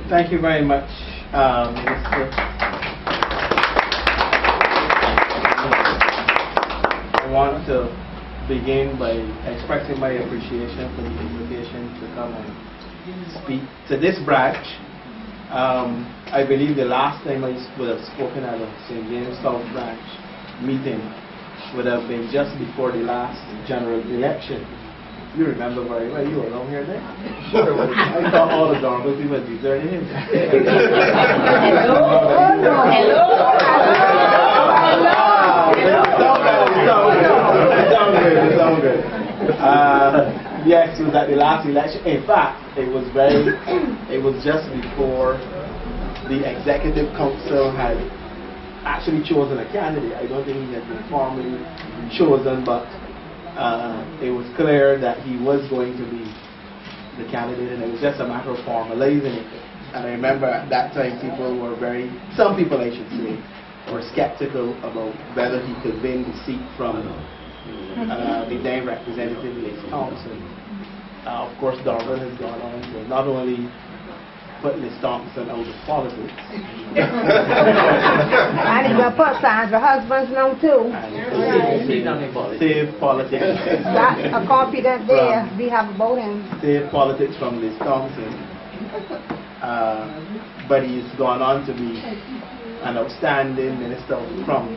Thank you very much, Minister. I want to begin by expressing my appreciation for the invitation to come and speak to this branch. I believe the last time I would have spoken at a St. James South branch meeting would have been just before the last general election. You remember very well, you were around here then? I thought all the Dartmouth people deserted him. It sounds good. Yes, it was at the last election. In fact, it was just before the executive council had actually chosen a candidate. I don't think he had been formally chosen, but it was clear that he was going to be the candidate, and it was just a matter of formalizing it. And I remember at that time some people I should say, were skeptical about whether he could win the seat from the then representative Liz Thompson. Of course, Darwin has gone on to not only put Liz Thompson out of politics. And he's going to put signs for husbands now too. Save politics. That's a confident there. We have about him. Save politics from Liz Thompson. But he's gone on to be an outstanding minister of Trump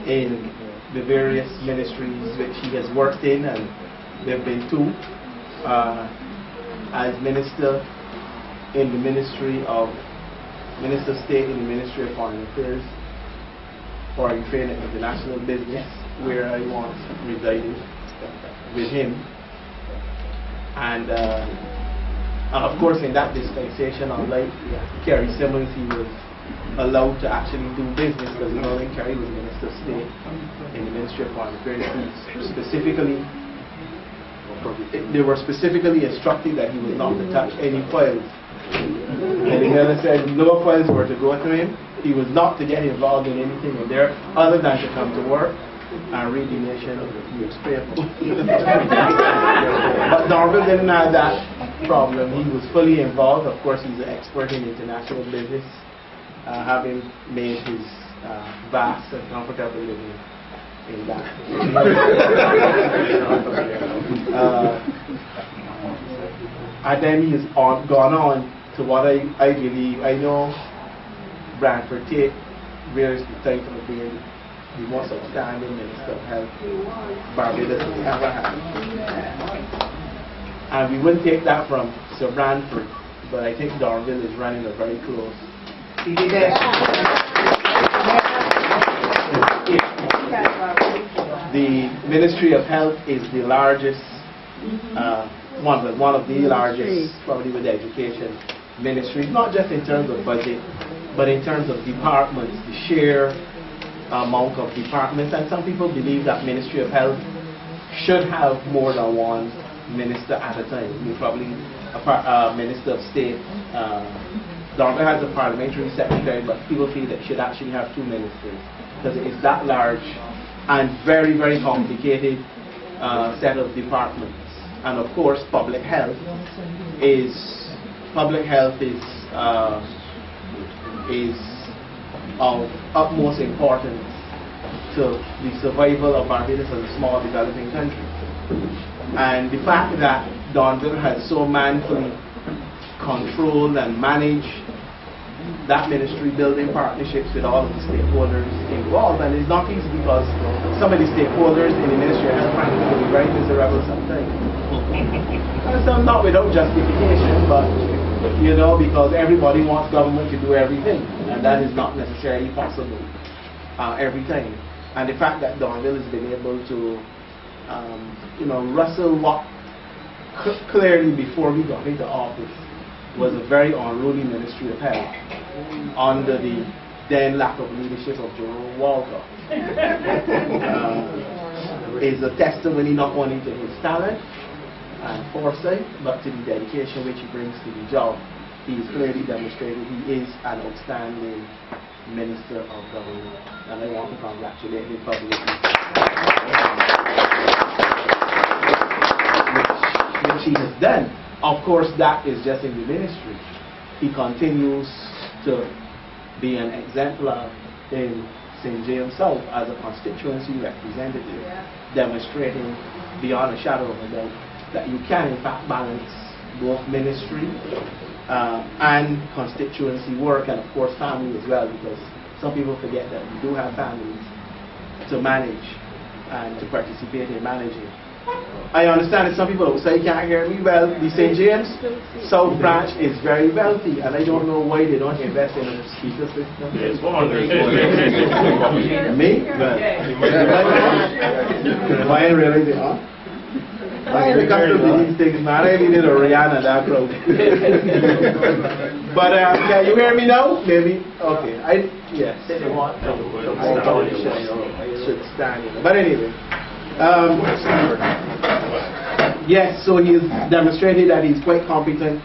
in the various ministries which he has worked in, and there have been two. As minister in the Minister of State in the Ministry of Foreign Affairs, Foreign Trade and International Business, where I once resided with him. And of course, in that dispensation, unlike Kerry Simmons, he was allowed to actually do business, because Nolan Kerry was Minister of State in the Ministry of Foreign Affairs. They were specifically instructed that he was not to touch any files. And the miller said no files were to go to him. He was not to get involved in anything in there other than to come to work and read the nation newspaper. But Darwin didn't have that problem. He was fully involved. Of course, he's an expert in international business, having made his vast and comfortable living in that. And then he has gone on to what I believe, I know Bradford Tate bears the title of being the most outstanding Minister of Health Barbados has ever had. And we wouldn't take that from Sir Branford, but I think Darville is running a very close. The Ministry of Health is the largest, one of the largest, probably with education ministries, not just in terms of budget, but in terms of departments, the sheer amount of departments. And some people believe that Ministry of Health should have more than one minister at a time. Probably a Minister of State. Dartmouth has a parliamentary secretary, but people feel that it should actually have two ministers, because it is that large and very, very complicated set of departments. And of course, public health is of utmost importance to the survival of Barbados as a small developing country. And the fact that Donville has so manfully controlled and managed that ministry, building partnerships with all of the stakeholders involved, and it's not easy because some of the stakeholders in the Ministry of Health frankly can be very miserable sometimes. Some not without justification, but you know, because everybody wants government to do everything, and that is not necessarily possible every time. And the fact that Donville has been able to wrestle what clearly before we got into office was a very unruly Ministry of Health under the then lack of leadership of Jerome Walker. Is a testimony not only to his talent and foresight, but to the dedication which he brings to the job. He has clearly demonstrated he is an outstanding Minister of Government, and I want to congratulate him publicly. Which he has done. Of course, that is just in the ministry. he continues to be an exemplar in St. James South as a constituency representative, demonstrating beyond a shadow of a doubt that you can in fact balance both ministry and constituency work, and of course family as well, because some people forget that we do have families to manage and to participate in managing. I understand that some people outside can't hear me well. The St. James South branch is very wealthy, and I don't know why they don't invest in a speaker system. Yes, 400. Me? Well, why really they are? When it comes to these things, man, I really need a Rihanna that crowd. But can you hear me now? Maybe? Okay. Yes. I should stand. But anyway. Yes, so he's demonstrated that he's quite competent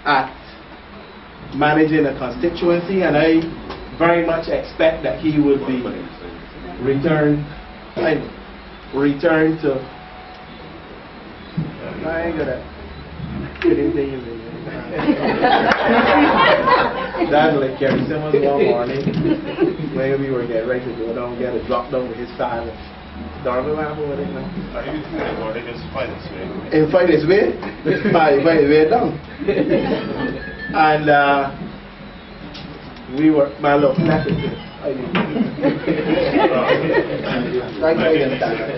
at managing a constituency, and I very much expect that he will be returned to. I ain't gonna get anything in there. That's like Kerry Simmons one morning when we were getting ready to go down, get a drop down with his father. Darwin went over there now. In fight his way? Fight his way down. And we were, my love, left it.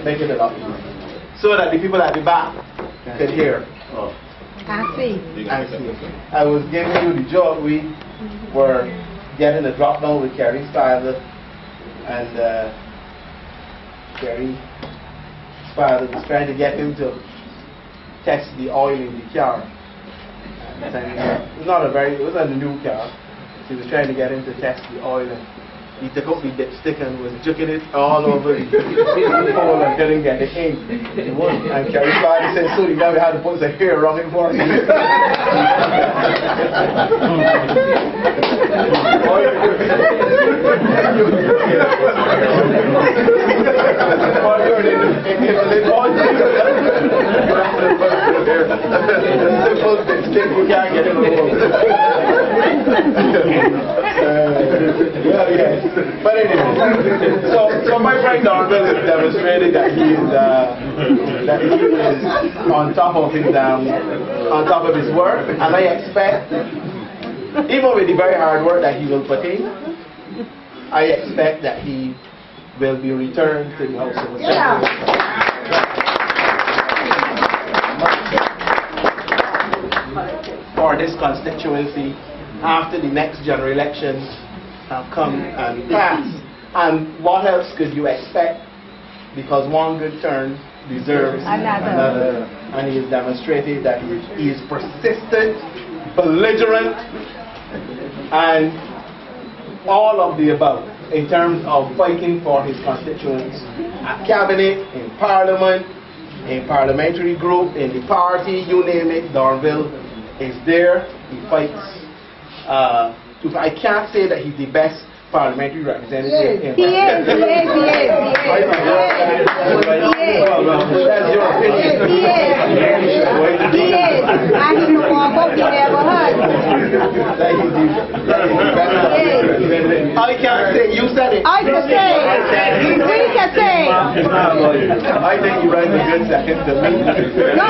Make it a lot easier. So that the people at the back could hear. I see. I was giving you the job. We were getting a drop down with Kerry's father, and Kerry's father was trying to get him to test the oil in the car. It was a new car. He was trying to get him to test the oil, and he took up the dipstick and was juking it all over the pole and didn't get it in. And Kerry's father said, so you never had to put the hair around him for him. But anyway, so my friend Darville has demonstrated that he is on top of his work, and I expect, even with the very hard work that he will put in, I expect that he will be returned to the House of Assembly. For this constituency after the next general elections have come and passed. And what else could you expect? Because one good turn deserves another. And he has demonstrated that he is persistent, belligerent, and all of the above in terms of fighting for his constituents at cabinet, in parliament, in parliamentary group, in the party, you name it. Darville is there. He fights. I can't say that he's the best parliamentary representative. He is. That's your opinion. He is. And he walk up, he never heard. I can't say, you said it. I can say. We can say. I think you write a good second to me. No,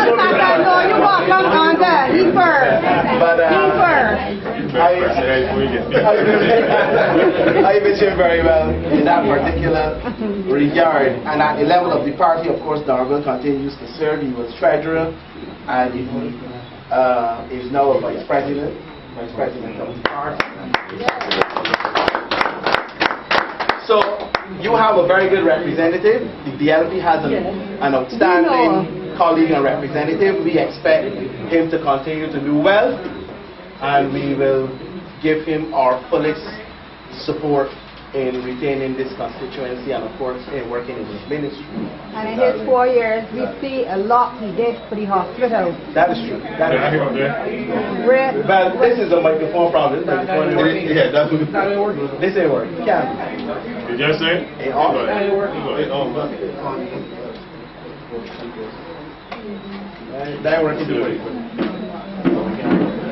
you walk on there. He first. He first. I wish him very well in that particular regard. And at the level of the party, of course, Darville continues to serve. He was treasurer, and he is now a vice president of the party. So you have a very good representative. The DLP has an outstanding colleague and representative. We expect him to continue to do well, and we will give him our fullest support in retaining this constituency and of course in working in his ministry. And in his 4 years, we see a lot he did for the hospital. That is true. That is true. Well, this is a microphone problem. This microphone ain't working. Yeah, that's what this ain't working. Can Did you say? It on. That ain't working.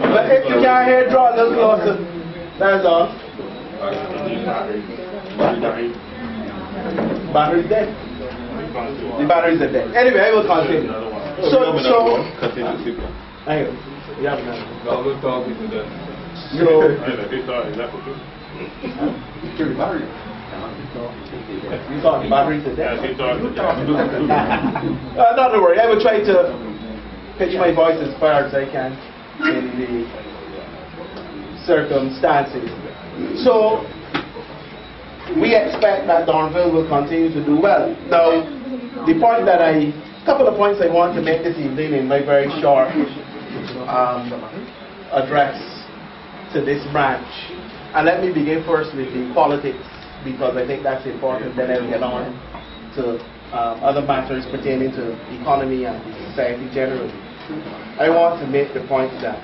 But if you can't hear, draw a little closer. That's all. Battery's dead. The batteries are dead. Anyway, I will continue. Anyway, yeah, you thought the batteries are dead? Not to worry, I will try to pitch my voice as far as I can in the circumstances. So, we expect that Dornville will continue to do well. Now, couple of points I want to make this evening in my very short address to this branch. And let me begin first with the politics, because I think that's important. Then I'll get on to other matters pertaining to economy and society generally. I want to make the point that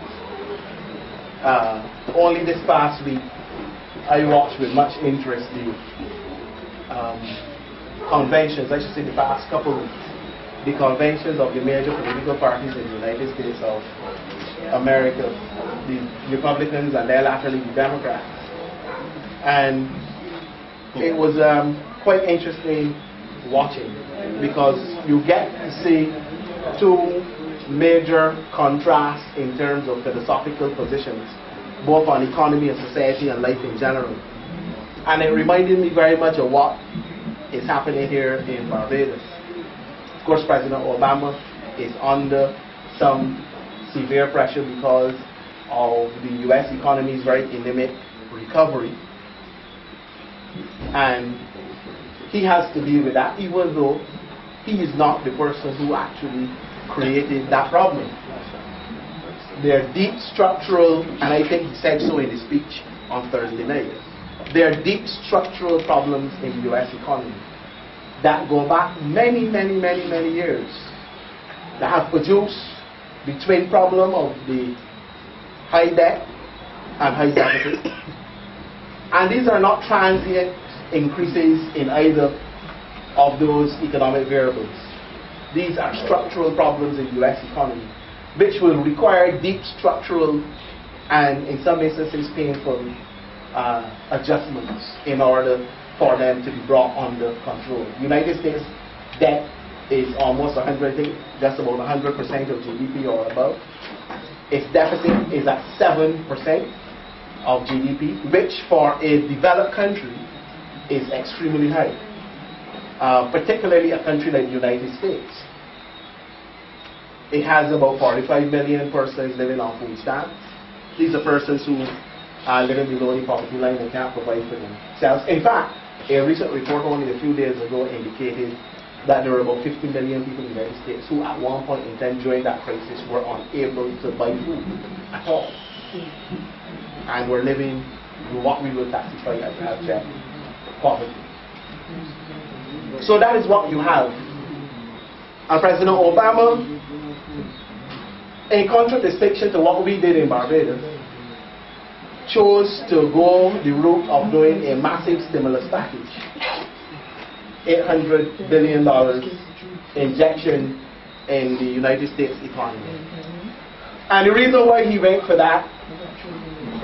only this past week I watched with much interest the conventions, I should say the past couple of weeks, the conventions of the major political parties in the United States of America, the Republicans and then latterly the Democrats. And it was quite interesting watching, because you get to see two major contrasts in terms of philosophical positions, both on economy and society and life in general. And it reminded me very much of what is happening here in Barbados. Of course, President Obama is under some severe pressure because of the U.S. economy's very anemic recovery. And he has to deal with that, even though he is not the person who actually created that problem. There are deep structural, and I think he said so in his speech on Thursday night, there are deep structural problems in the U.S. economy that go back many, many, many, many years, that have produced the twin problem of the high debt and high deficit. And these are not transient increases in either of those economic variables. These are structural problems in the U.S. economy, which will require deep structural and, in some instances, painful adjustments in order for them to be brought under control. The United States debt is almost 100, I think just about 100% of GDP or above. Its deficit is at 7% of GDP, which for a developed country is extremely high, particularly a country like the United States. It has about 45 million persons living on food stamps. These are persons who are living below the poverty line and can't provide for themselves. In fact, a recent report only a few days ago indicated that there were about 50 million people in the United States who at one point in time during that crisis were unable to buy food at all, and were living in what we would classify as abject poverty. So that is what you have. And President Obama, in contradistinction to what we did in Barbados, chose to go the route of doing a massive stimulus package. $800 billion injection in the United States economy. And the reason why he went for that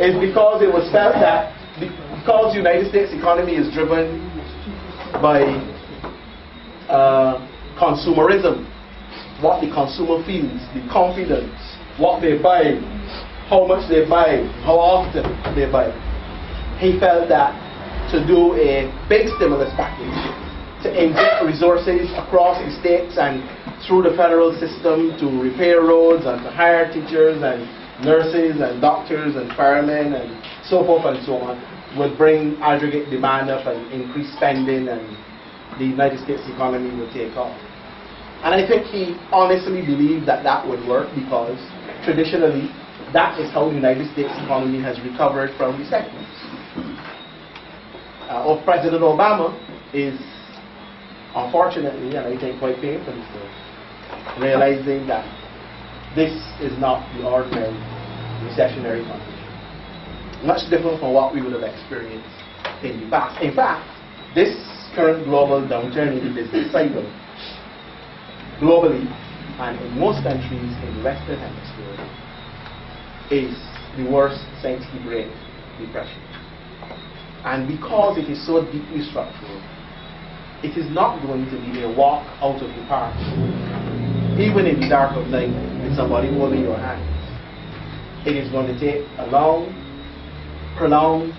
is because it was felt that because the United States economy is driven by consumerism, what the consumer feels, the confidence, what they buy, how much they buy, how often they buy. He felt that to do a big stimulus package, to inject resources across the states and through the federal system to repair roads and to hire teachers and nurses and doctors and firemen and so forth and so on, would bring aggregate demand up and increase spending, and the United States economy would take off. And I think he honestly believed that that would work, because traditionally that is how the United States economy has recovered from recessions. President Obama is unfortunately, and I think quite painfully so, realizing that this is not the ordinary recessionary condition. Much different from what we would have experienced in the past. In fact, this current global downturn in the business cycle, globally and in most countries in the Western Hemisphere, is the worst since the Great Depression. And because it is so deeply structural, it is not going to be a walk out of the park, even in the dark of night, with somebody holding your hand. It is going to take a long, prolonged,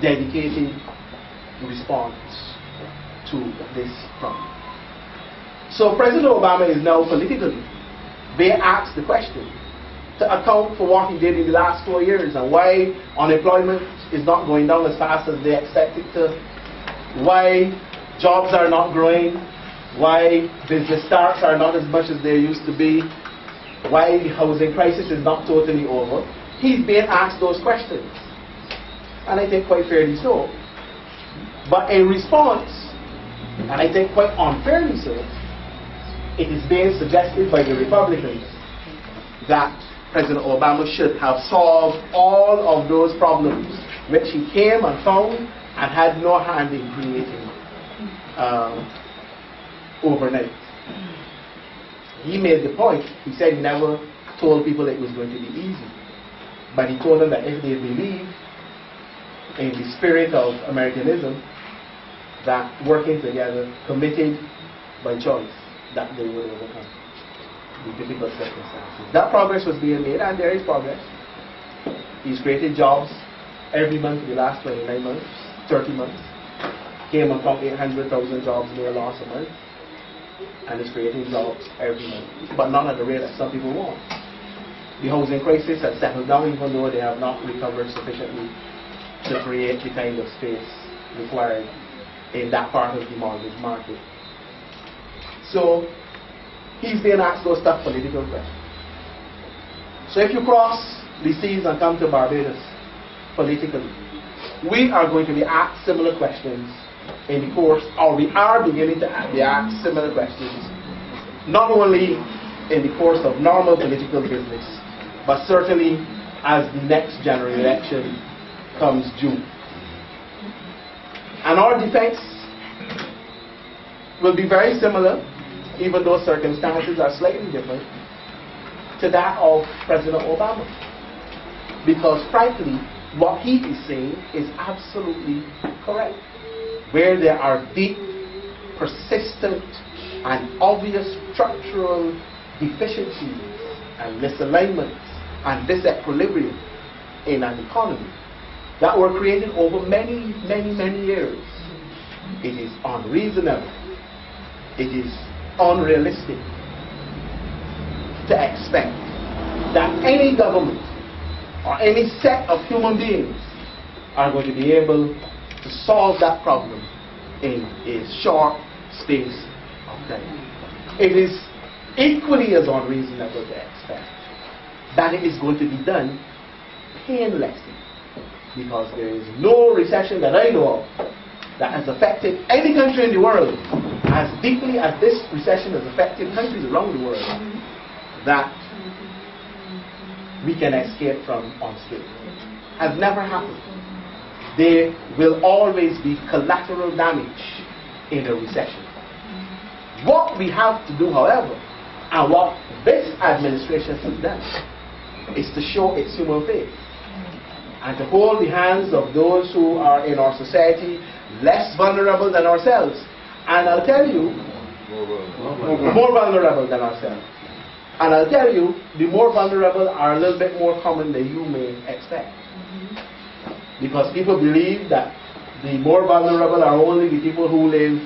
dedicated response to this problem. So President Obama is now politically being asked the question to account for what he did in the last 4 years and why unemployment is not going down as fast as they expect it to, why jobs are not growing, why business starts are not as much as they used to be, why the housing crisis is not totally over. He's being asked those questions, and I think quite fairly so. But in response, and I think quite unfairly so, it is being suggested by the Republicans that President Obama should have solved all of those problems which he came and found and had no hand in creating overnight. He made the point. He said he never told people it was going to be easy, but he told them that if they believe in the spirit of Americanism, that working together, committed by choice, that they would overcome the difficult circumstances. That progress was being made, and there is progress. He's created jobs every month for the last 29 months, 30 months. Came and found 800,000 jobs more lost a month, and is creating jobs every month, but not at the rate that some people want. The housing crisis has settled down, even though they have not recovered sufficiently to create the kind of space required in that part of the mortgage market. So he's being asked those tough political questions. So if you cross the seas and come to Barbados politically, we are going to be asked similar questions in the course, or we are beginning to be asked similar questions, not only in the course of normal political business, but certainly as the next general election comes due. And our defense will be very similar, even though circumstances are slightly different, to that of President Obama. Because frankly, what he is saying is absolutely correct. Where there are deep, persistent, and obvious structural deficiencies and misalignments and disequilibrium in an economy that were created over many, many, many years, it is unreasonable, it is unrealistic to expect that any government or any set of human beings are going to be able to solve that problem in a short space of time. It is equally as unreasonable to expect that it is going to be done painlessly, because there is no recession that I know of that has affected any country in the world as deeply as this recession has affected countries around the world that we can escape from unscathed. Has never happened. There will always be collateral damage in a recession. What we have to do, however, and what this administration has done, is to show its human faith and to hold the hands of those who are in our society less vulnerable than ourselves. And I'll tell you, more vulnerable than ourselves. And I'll tell you, the more vulnerable are a little bit more common than you may expect. Because people believe that the more vulnerable are only the people who live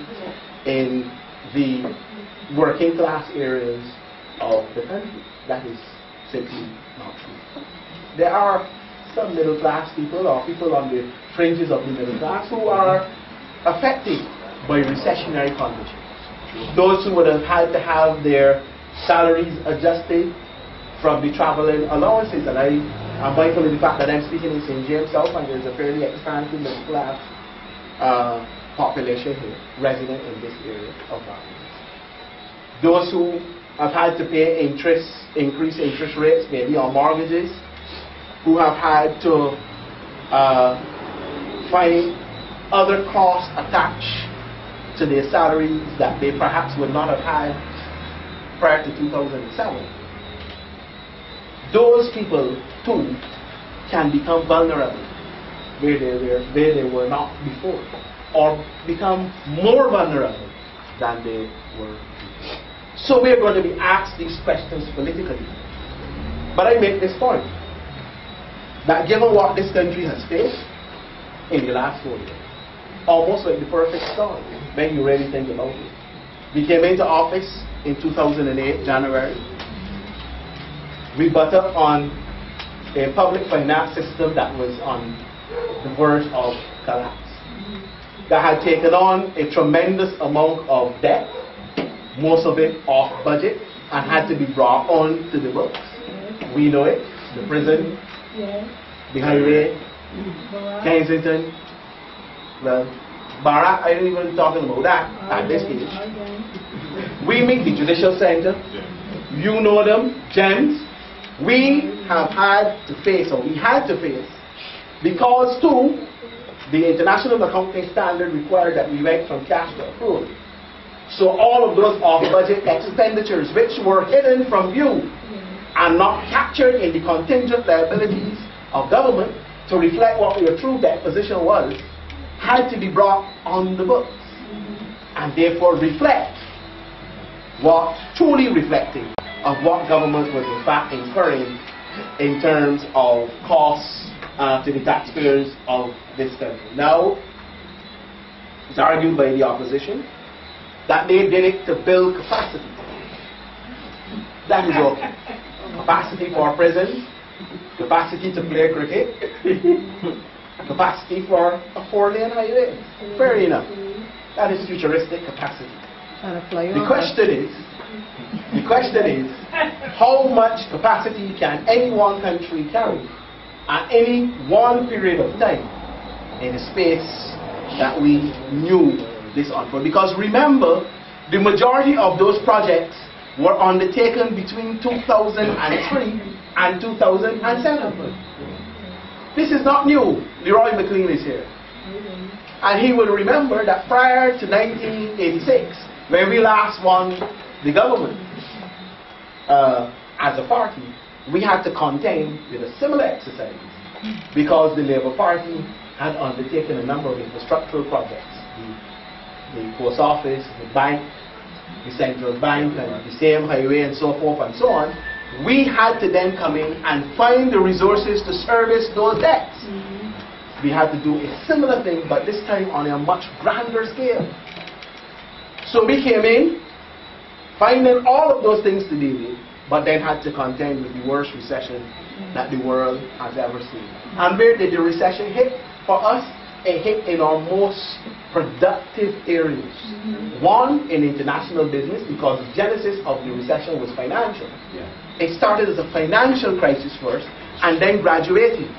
in the working class areas of the country. That is simply not true. There are some middle class people or people on the fringes of the middle class who are affected by recessionary conditions. Those who would have had to have their salaries adjusted from the traveling allowances, and I'm mindful of the fact that I'm speaking in St. James South, and there's a fairly expansive middle class population here, resident in this area of Barbados. Those who have had to pay increased interest rates, maybe on mortgages, who have had to find other costs attached to their salaries that they perhaps would not have had prior to 2007. Those people too can become vulnerable where they were not before, or become more vulnerable than they were before. So we're going to be asked these questions politically. But I make this point, that given what this country has faced in the last 4 years, almost like the perfect storm, when you really think about it. We came into office in 2008, January. We butt up on a public finance system that was on the verge of collapse, that had taken on a tremendous amount of debt, most of it off budget, and had to be brought on to the books. We know it, the prison, the highway, Kensington. Well, Barak, I didn't even talking about that at this stage. We meet the Judicial Center. You know them, gems. We have had to face, or we had to face, because too, the International Accounting Standard required that we went from cash to accrual. So all of those off-budget expenditures, which were hidden from view and not captured in the contingent liabilities of government to reflect what your true debt position was, had to be brought on the books, and therefore reflect what truly reflecting of what government was in fact incurring in terms of costs to the taxpayers of this country. Now, it's argued by the opposition that they did it to build capacity. That is okay. Capacity for prisons, capacity to play cricket, capacity for a 4-lane highway. Fair enough. That is futuristic capacity. The question is, how much capacity can any one country carry at any one period of time in a space that we knew this unfold? Because remember, the majority of those projects were undertaken between 2003 and 2007. This is not new. Leroy McLean is here. And he will remember that prior to 1986, when we last won the government as a party, we had to contend with a similar exercise because the Labour Party had undertaken a number of infrastructural projects. The post office, the bank, the central bank, and the same highway, and so forth and so on. We had to then come in and find the resources to service those debts. We had to do a similar thing, but this time on a much grander scale. So we came in, finding all of those things to deal with, but then had to contend with the worst recession that the world has ever seen. And where did the recession hit? For us, it hit in our most productive areas. One, in international business, because the genesis of the recession was financial. It started as a financial crisis first, and then graduated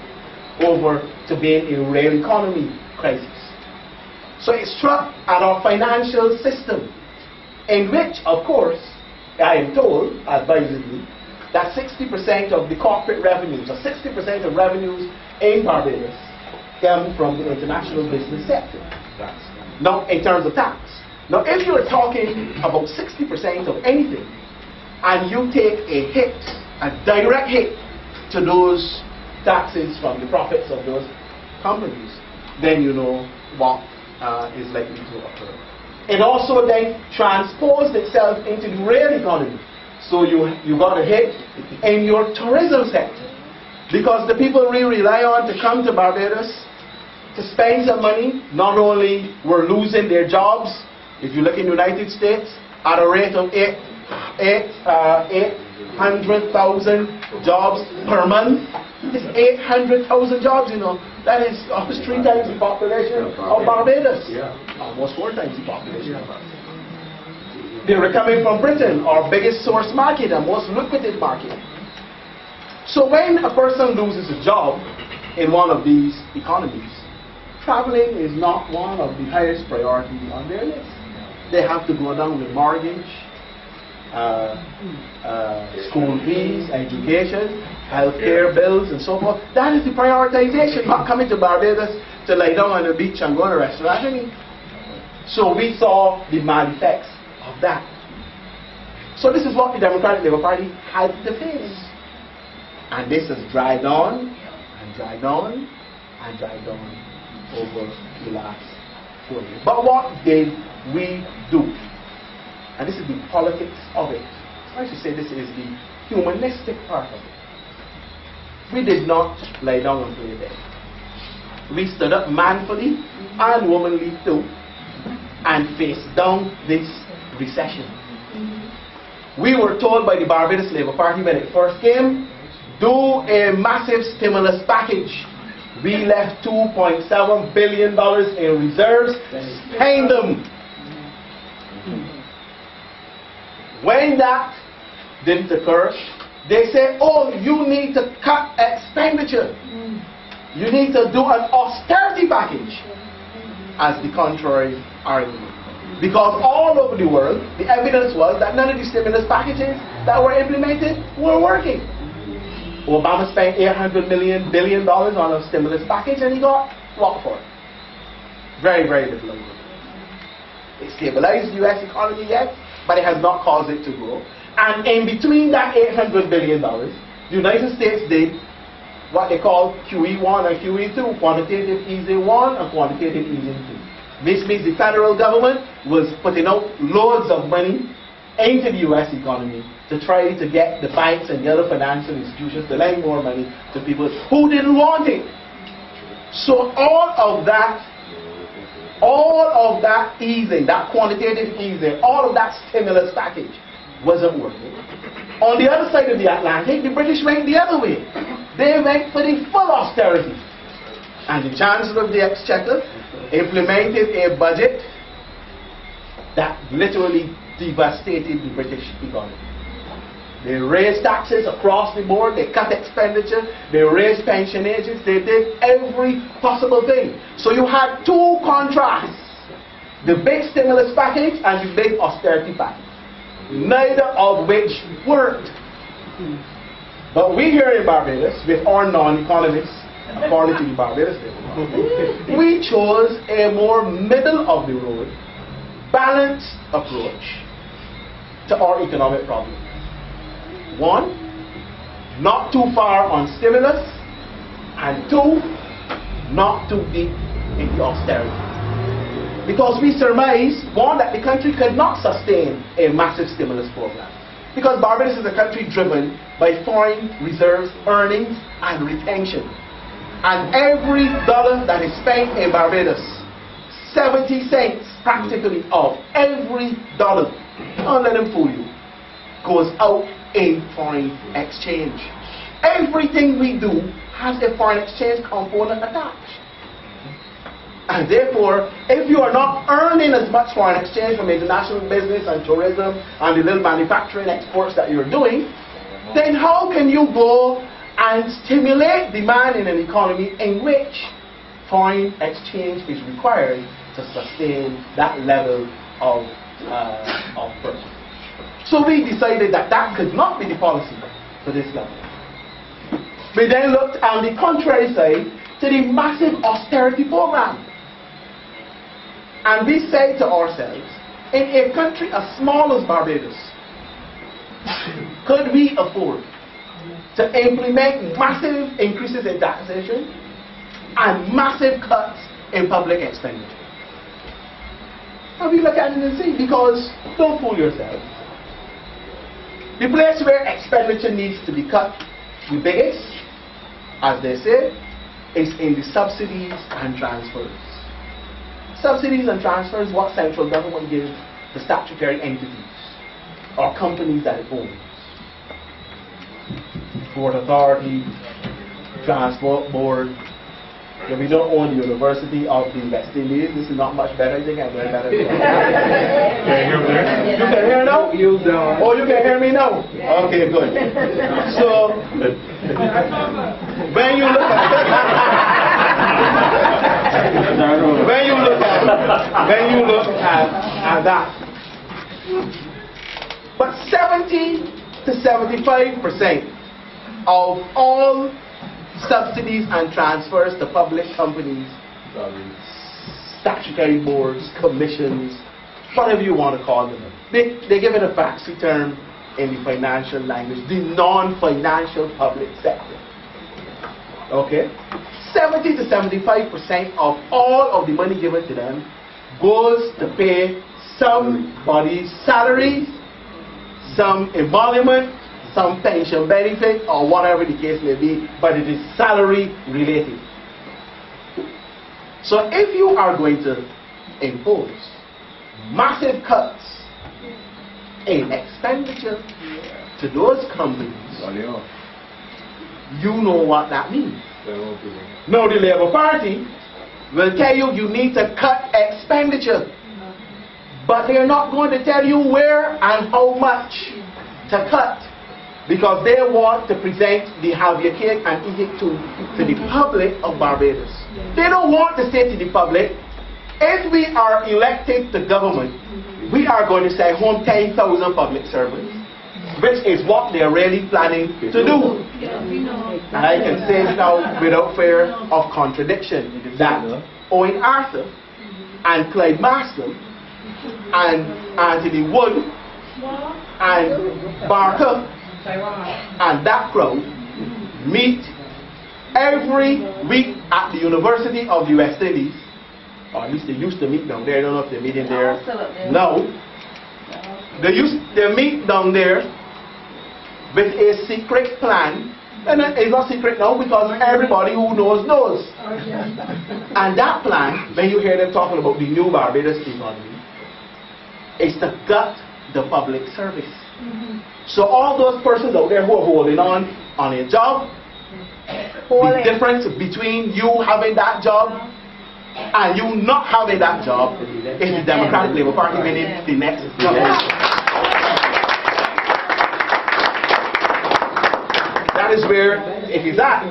over to being a real economy crisis. So it struck at our financial system, in which, of course, I am told, advisedly, that 60% of the corporate revenues, or 60% of revenues in Barbados, come from the international business sector. Now, in terms of tax. Now, if you're talking about 60% of anything, and you take a hit, a direct hit to those taxes from the profits of those companies, then you know what is likely to occur. It also then transposed itself into the real economy. So you got a hit in your tourism sector, because the people we rely on to come to Barbados to spend some money not only were losing their jobs. If you look in the United States, at a rate of 800,000 jobs per month. It's 800,000 jobs, you know. That is almost 3 times the population of Barbados. Almost 4 times the population of Barbados. They were coming from Britain, our biggest source market and most lucrative market. So when a person loses a job in one of these economies, traveling is not one of the highest priorities on their list. They have to go down with mortgage, school fees, education, healthcare bills, and so forth. That is the prioritization, not coming to Barbados to lie down on the beach and go to a restaurant. So we saw the bad effects of that. So this is what the Democratic Labour Party had to face. And this has dragged on, and dragged on and dragged on over the last 4 years. But what did we do? And this is the politics of it. I should say this is the humanistic part of it. We did not lie down and play dead. We stood up manfully and womanly too and faced down this recession. We were told by the Barbados Labour Party when it first came, do a massive stimulus package. We left $2.7 billion in reserves, spend them. When that didn't occur, they say, oh, you need to cut expenditure. You need to do an austerity package. As the contrary argument. Because all over the world, the evidence was that none of the stimulus packages that were implemented were working. Obama spent $800 billion on a stimulus package and he got blocked for it. Very, very little. It stabilized the US economy yet, but it has not caused it to grow. And in between that $800 billion, the United States did what they call QE1 and QE2, quantitative easing 1 and quantitative easing 2. This means the federal government was putting out loads of money into the US economy to try to get the banks and the other financial institutions to lend more money to people who didn't want it. So all of that easing, that quantitative easing, all of that stimulus package wasn't working. On the other side of the Atlantic, the British went the other way. They went for the full austerity. And the Chancellor of the Exchequer implemented a budget that literally devastated the British economy. They raised taxes across the board, they cut expenditure, they raised pension ages, they did every possible thing. So you had two contrasts, the big stimulus package and the big austerity package, neither of which worked. But we here in Barbados, with our non-economists, according to the Barbados Labour Party, we chose a more middle-of-the-road, balanced approach to our economic problem. One, not too far on stimulus, and two, not too deep in the austerity. Because we surmised, one, that the country could not sustain a massive stimulus program. Because Barbados is a country driven by foreign reserves, earnings, and retention. And every dollar that is spent in Barbados, 70 cents practically of every dollar, don't let them fool you, goes out in foreign exchange. Everything we do has a foreign exchange component attached. And therefore, if you are not earning as much foreign exchange from international business and tourism and the little manufacturing exports that you're doing, then how can you go and stimulate demand in an economy in which foreign exchange is required to sustain that level of purchase? So we decided that that could not be the policy for this level. We then looked on the contrary side to the massive austerity program. And we said to ourselves, in a country as small as Barbados, could we afford to implement massive increases in taxation and massive cuts in public expenditure? And we look at it and see, because don't fool yourself. The place where expenditure needs to be cut the biggest, as they say, is in the subsidies and transfers. Subsidies and transfers, what central government gives the statutory entities or companies that it owns. Port Authority, Transport Board. If we don't own the University of the West Indies, this is not much better. I think I'm very better. Can you hear me there? You can hear now? You don't. Oh, you can hear me now? Okay, good. So, when you look at that, but 70 to 75% of all subsidies and transfers to public companies, statutory boards, commissions, whatever you want to call them. They give it a fancy term in the financial language, the non-financial public sector. Okay? 70 to 75% of all of the money given to them goes to pay somebody's salary, some emolument, some pension benefit, or whatever the case may be, but it is salary related. So if you are going to impose massive cuts in expenditure to those companies, you know what that means. Now the Labour Party will tell you you need to cut expenditure, but they are not going to tell you where and how much to cut, because they want to present the have your cake and eat it too to the public of Barbados. They don't want to say to the public, if we are elected to government, we are going to send home 10,000 public servants, which is what they're really planning to do. And I can say now without fear of contradiction that Owen Arthur and Clyde Maskell and Anthony Wood and Barker and that crowd meet every week at the University of the West Indies, or at least they used to meet down there. I don't know if they're meeting there now. They meet down there with a secret plan, and it's not secret now because everybody who knows. And that plan, when you hear them talking about the new Barbados economy, is to gut the public service. So all those persons out there who are holding on a job, the difference between you having that job and you not having that job is the Democratic Labour Party winning the next government. That is where it is at.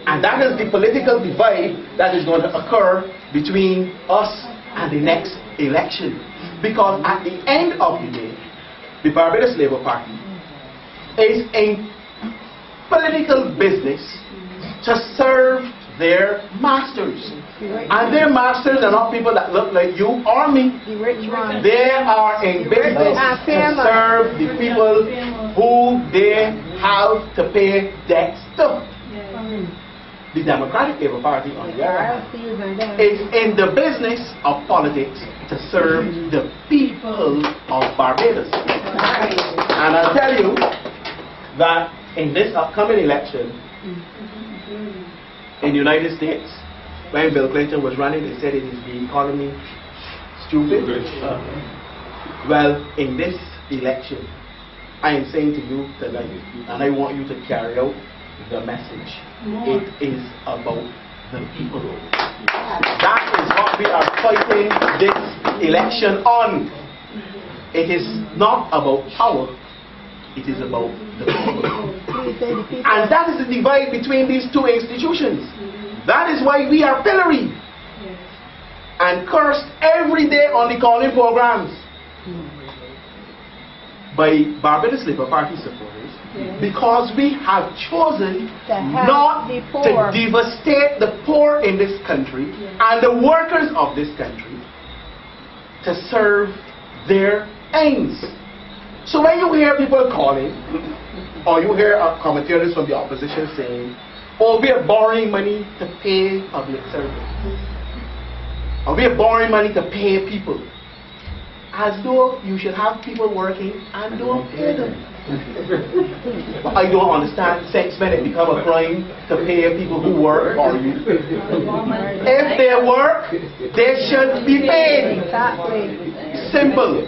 And that is the political divide that is going to occur between us and the next election. Because at the end of the day, the Barbados Labour Party is in political business to serve their masters. And their masters are not people that look like you or me. They are in business to serve the people who they have to pay debts to. The Democratic Labour Party, on the other hand, is in the business of politics to serve the people of Barbados. And I'll tell you that in this upcoming election in the United States, when Bill Clinton was running, they said it is the economy stupid. Well, in this election, I am saying to you tonight, and I want you to carry out the message. It is about the people. That is what we are fighting this election on. It is not about power. It is about the people. And that is the divide between these two institutions. That is why we are pilloried and cursed every day on the calling programs by Barbados Labour Party supporters, because we have chosen not to devastate the poor in this country and the workers of this country to serve their ends. So when you hear people calling, or you hear commentators from the opposition saying, oh, we are borrowing money to pay public service, or we are borrowing money to pay people, as though you should have people working and don't pay them. But I don't understand since when it become a crime to pay people who work for you. If they work, they should be paid. Simple.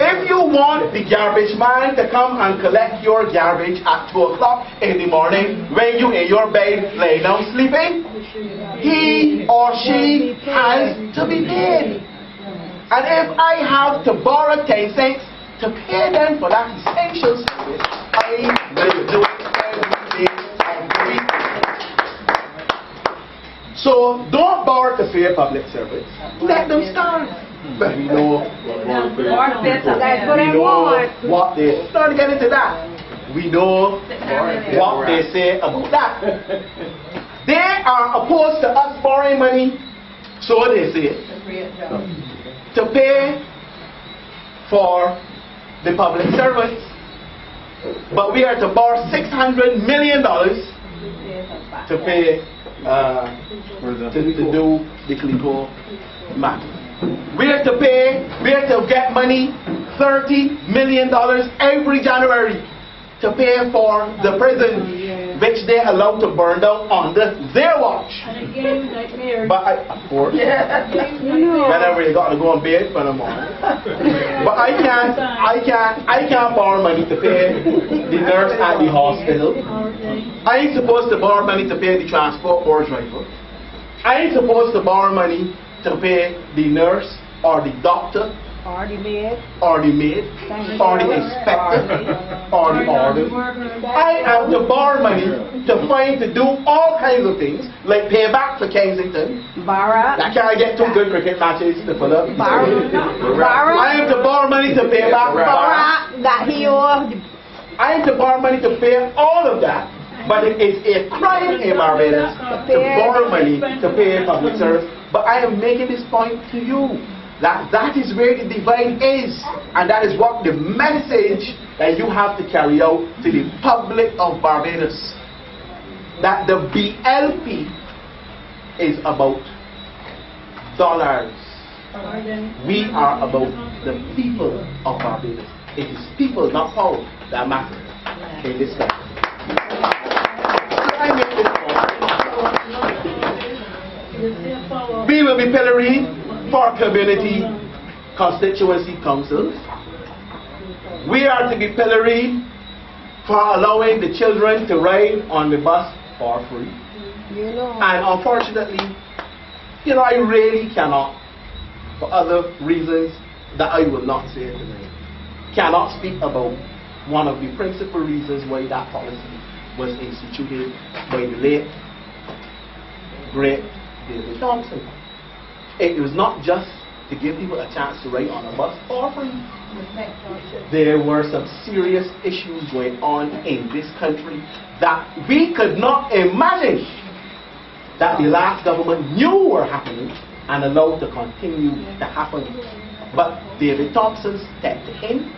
If you want the garbage man to come and collect your garbage at 2 o'clock in the morning when you in your bed lay down sleeping, he or she has to be paid. And if I have to borrow 10 cents to pay them for that essential service, I will do it every day of the week. So don't borrow to pay public service. Let them starve. But we know what they don't get into that. We know what they say about that. They are opposed to us borrowing money, so they say, to pay for the public service, but we are to borrow $600 million to pay to do the Clipo matter. We're to pay, we're to get money, $30 million every January to pay for the prison, which they allowed to burn down under their watch. But of course, whenever you got to go on bed for the morning. But I can't borrow money to pay the nurse at the hospital. I ain't supposed to borrow money to pay the transport or driver. I ain't supposed to borrow money to pay the nurse or the doctor or the maid or the inspector or the order. I have to borrow money to do all kinds of things, like pay back for Kensington. I can't get 2 good cricket matches to put up. I have to borrow money to pay back. I have to borrow money to pay all of that. But it is a crime in Barbados to borrow money to pay public service. But I am making this point to you. That is where the divide is, and that is what the message that you have to carry out to the public of Barbados. That the BLP is about dollars. We are about the people of Barbados. It is people, not power, that matter in this country. We will be pilloried for community constituency councils. We are to be pilloried for allowing the children to ride on the bus for free. And unfortunately, I really cannot, for other reasons that I will not say tonight, cannot speak about one of the principal reasons why that policy was instituted by the late, great David Thompson. It was not just to give people a chance to ride on a bus for free. There were some serious issues going on in this country that we could not imagine that the last government knew were happening and allowed to continue to happen. But David Thompson stepped in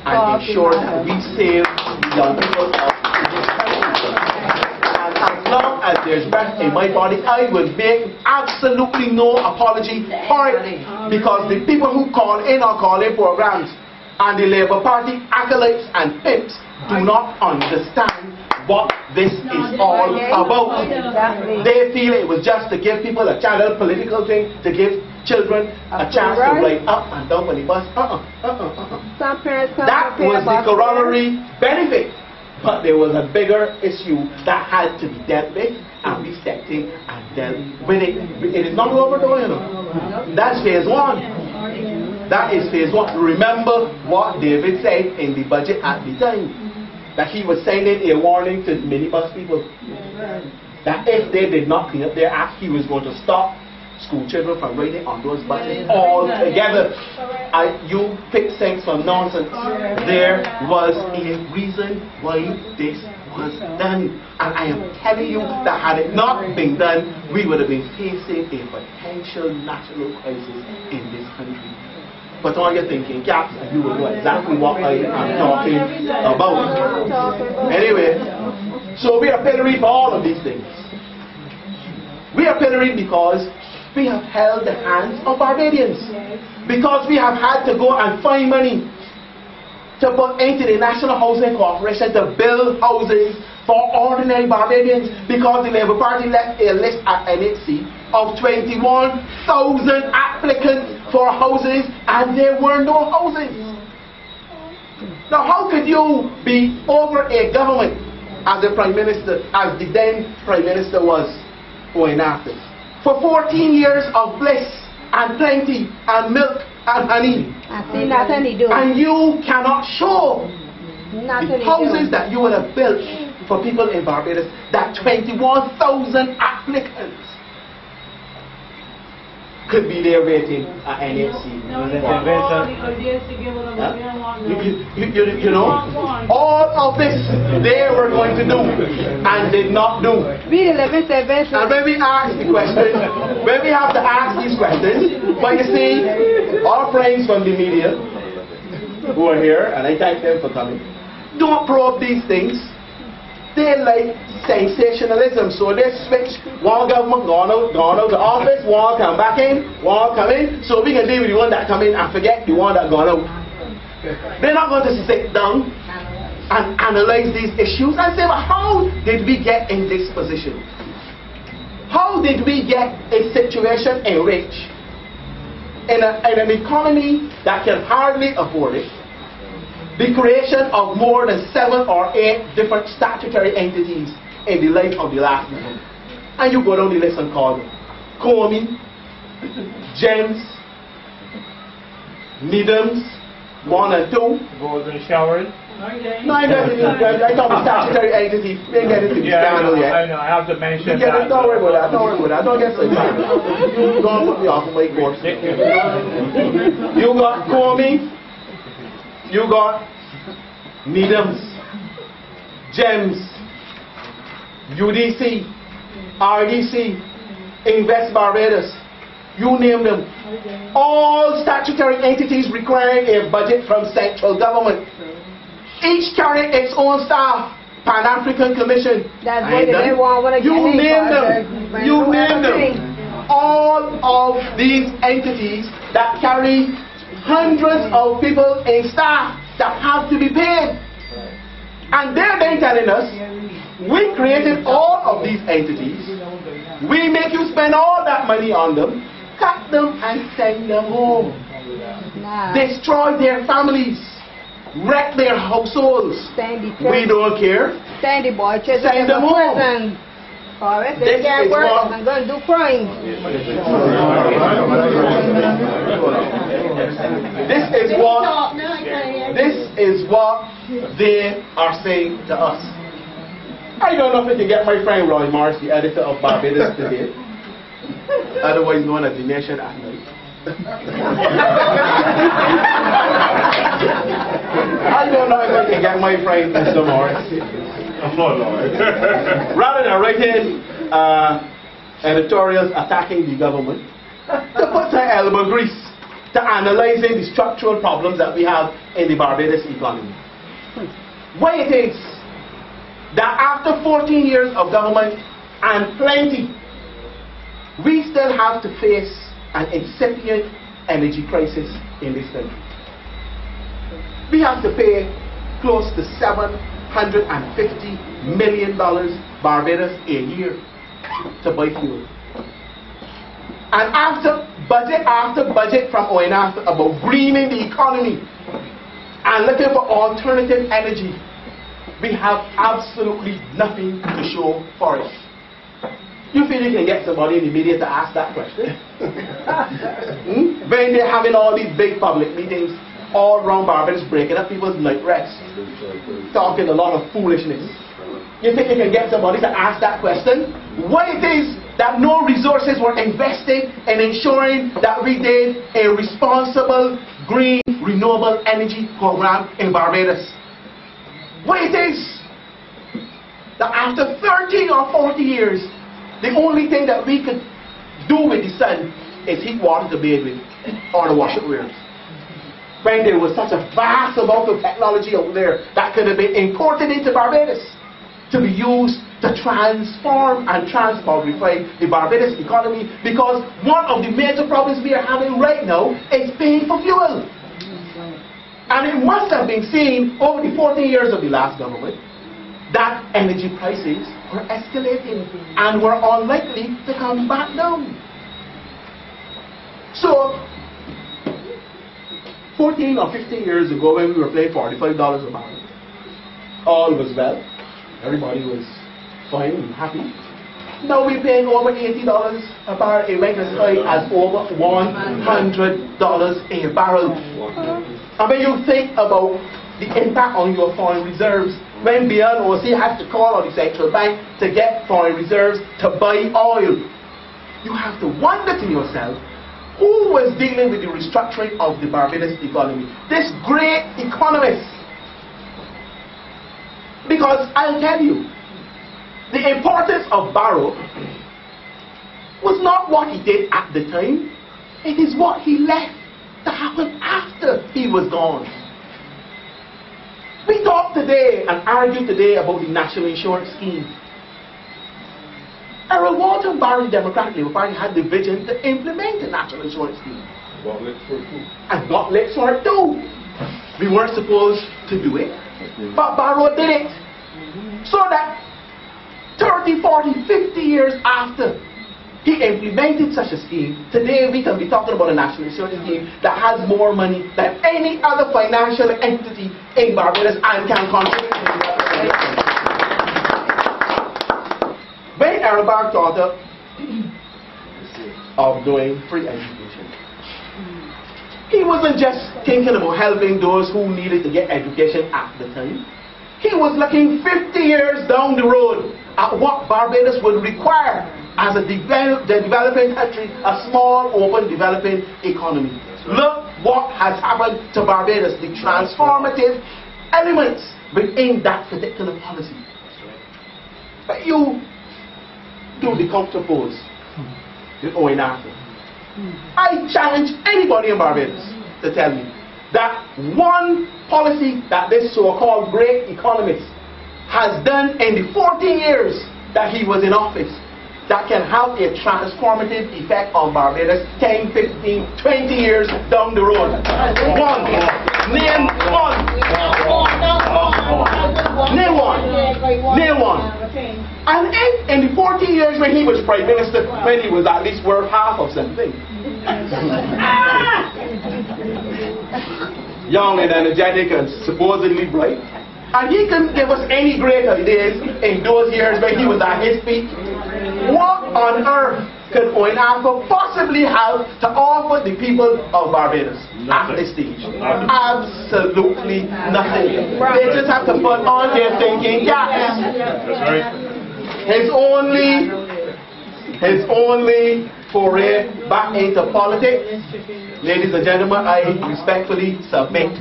and ensured that we saved the young people of this country. And as long as there's breath in my body, I will make absolutely no apology for it, because the people who call in or call in programs and the Labour Party acolytes and pimps do not understand what this is all about. They feel it was just to give people a channel political thing, to give children a chance to ride up and down on the bus. That was the corollary benefit. But there was a bigger issue that had to be dealt with, and we stepped in and dealt with it. It is not over though, That's phase 1. That is phase 1. Remember what David said in the budget at the time. That he was sending a warning to minibus people. That if they did not clean up their act, he was going to stop school children from riding on those buses altogether. You pick things from nonsense. There was a reason why this was done. And I am telling you that had it not been done, we would have been facing a potential national crisis in this country. But all you're thinking, Caps, and you will know exactly what I am talking about. Anyway, so we are pilloried for all of these things. We are pilloried because we have held the hands of Barbadians. Because we have had to go and find money to put into the National Housing Corporation to build houses for ordinary Barbadians. Because the Labour Party left a list at NHC of 21,000 applicants for houses, and there were no houses. Now how could you be over a government as the Prime Minister, as the then Prime Minister was going after, for 14 years of bliss and plenty and milk and honey, and you cannot show the houses that you would have built for people in Barbados, that 21,000 applicants could be there waiting at NHC. You know, all of this they were going to do and did not do. And when we ask the questions, when we have to ask these questions, but you see, our friends from the media who are here, and I thank them for coming, don't probe these things. They like sensationalism, so they switch. One government gone out the office, one come back in, one come in, so we can deal with the one that come in and forget the one that gone out. They're not going to sit down and analyze these issues and say, well, how did we get in this position? How did we get a situation in which, in an economy that can hardly afford it, the creation of more than 7 or 8 different statutory entities in the life of the last man. And you go down the list and call them. Comey, James, Needhams, 1 and 2. Goes and showers. No, I thought statutory entities. We ain't getting to the scandal yet. I know, I have to mention that. Don't worry about that, don't worry about that. Don't get so excited. You don't put me off of my course. You got Comey. You got Needhams, GEMS, UDC, RDC, Invest Barbados, you name them. All statutory entities requiring a budget from central government. Each carrying its own staff. Pan-African Commission. That's what they want to you name them. You name them. All of these entities that carry hundreds of people in staff that have to be paid. And they're then telling us, we created all of these entities, we make you spend all that money on them, cut them and send them home. Destroy their families, wreck their households. We don't care. Send the boy to send them home. Alright, they can't work, I'm going to do crime. This is what they are saying to us. I don't know if I can get my friend Roy Morris, the editor of Barbados Today, otherwise known as The Nation at Night. I don't know if I can get my friend Mr. Morris. I'm not lying. Rather than writing editorials attacking the government, to put some elbow grease to analyzing the structural problems that we have in the Barbados economy. Why it is that after 14 years of government and plenty, we still have to face an incipient energy crisis in this country. We have to pay close to $750 million Barbados a year to buy fuel. And after budget from ONAF about greening the economy and looking for alternative energy, we have absolutely nothing to show for it. You feel you can get somebody in the media to ask that question? When they're having all these big public meetings all around Barbados, breaking up people's night rest, talking a lot of foolishness. You think you can get somebody to ask that question? Why it is that no resources were invested in ensuring that we did a responsible, green, renewable energy program in Barbados? Why it is that after 30 or 40 years, the only thing that we could do with the sun is heat water to bathe with or to wash it with. When there was such a vast amount of technology out there that could have been imported into Barbados to be used to transform and transmogrify the Barbados economy, because one of the major problems we are having right now is paying for fuel. And it must have been seen over the 14 years of the last government that energy prices were escalating and were unlikely to come back down. So 14 or 15 years ago, when we were paying $45 a barrel, all was well. Everybody was fine and happy. Now we're paying over $80 a barrel. It went as high as over $100 a barrel. And when you think about the impact on your foreign reserves, when BNOC has to call on the central bank to get foreign reserves to buy oil, you have to wonder to yourself, who was dealing with the restructuring of the Barbados economy? This great economist. Because I'll tell you, the importance of Barrow was not what he did at the time, it is what he left to happen after he was gone. We talk today and argue today about the national insurance scheme. Errol Walton Barry Democratic Labour Party had the vision to implement the national insurance scheme. And got lips for it too. We weren't supposed to do it, but Barrow did it. So that 30, 40, 50 years after he implemented such a scheme, today we can be talking about a national insurance scheme that has more money than any other financial entity in Barbados and can contribute to the development. When Errol Barr thought of doing free education, he wasn't just thinking about helping those who needed to get education at the time. He was looking 50 years down the road at what Barbados would require as a developing country, a small, open, developing economy. Look what has happened to Barbados, the transformative elements within that particular policy. But you do the counter pose with Owen Arthur. I challenge anybody in Barbados to tell me that one policy that this so-called great economist has done in the 40 years that he was in office that can have a transformative effect on Barbados 10, 15, 20 years down the road. One. Name one. Name one. Name one. And in the 40 years when he was Prime Minister, when he was at least worth half of something. Young and energetic and supposedly bright. And he couldn't give us any great ideas in those years when he was at his peak. What on earth could Owen Arthur possibly have to offer the people of Barbados at this stage? Absolutely nothing. They just have to put on their thinking caps. That's right. His only foray back into politics, ladies and gentlemen, I respectfully submit,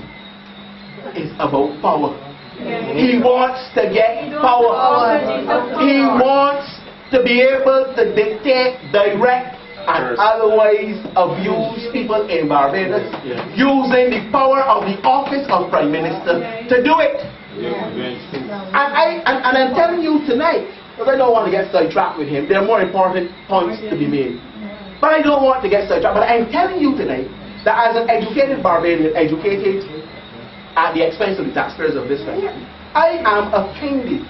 is about power. He wants to get power. He wants to be able to dictate, direct, and otherwise abuse people in Barbados, using the power of the office of Prime Minister to do it. And I'm telling you tonight, because I don't want to get sidetracked with him, there are more important points to be made. But I don't want to get sidetracked. But I'm telling you tonight that as an educated Barbadian, educated at the expense of the taxpayers of this country, I am offended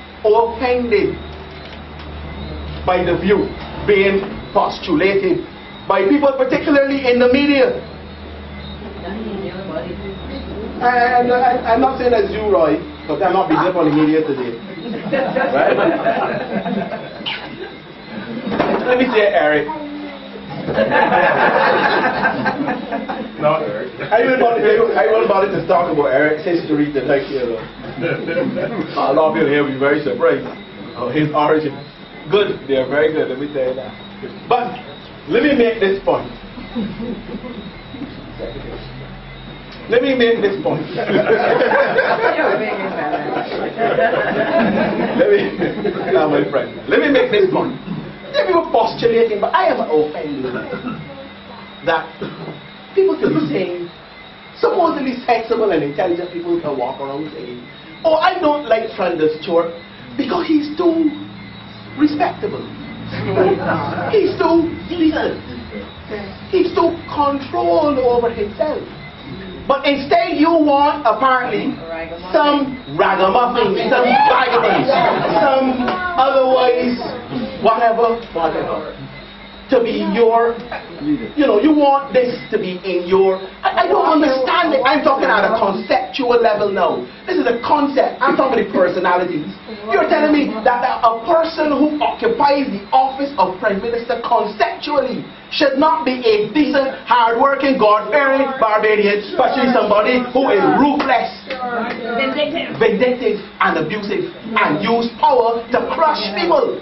by the view being postulated by people, particularly in the media. And I'm not saying that's you, Roy, because I'm not being up on the media today. Right? Let me say, Eric. No, Eric. I will bother to talk about Eric's history tonight here, though. A lot of people here will be very surprised of his origin. Good, they are very good, let me tell you that. But let me make this point. Let me make this point. My friend. Let me make this point. If you were postulating, but I am offended that people can be saying, supposedly sensible and intelligent people can walk around saying, oh, I don't like Friend Stewart because he's too respectable. He's too decent. He's too controlled over himself. But instead you want, apparently, some ragamuffins, some vagabonds, some otherwise whatever, to be your, you want this to be in your, I don't understand it. I'm talking at a conceptual level now. This is a concept. I'm talking about personalities. You're telling me that a person who occupies the office of Prime Minister conceptually should not be a decent, hard-working, God-fearing Barbadian, especially somebody who is ruthless, vindictive, and abusive, and use power to crush people.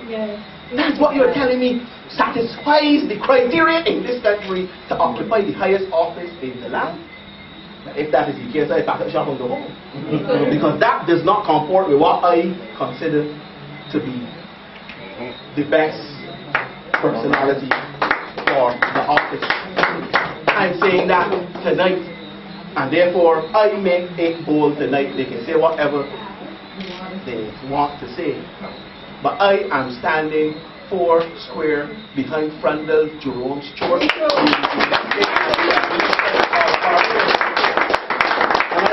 That's what you're telling me satisfies the criteria in this country to occupy the highest office in the land? If that is the case, I pack up shop and go home. Because that does not comport with what I consider to be the best personality for the office. I'm saying that tonight And therefore, I make it bold tonight. They can say whatever they want to say. But I am standing 4 square behind Frondel Jerome's church. And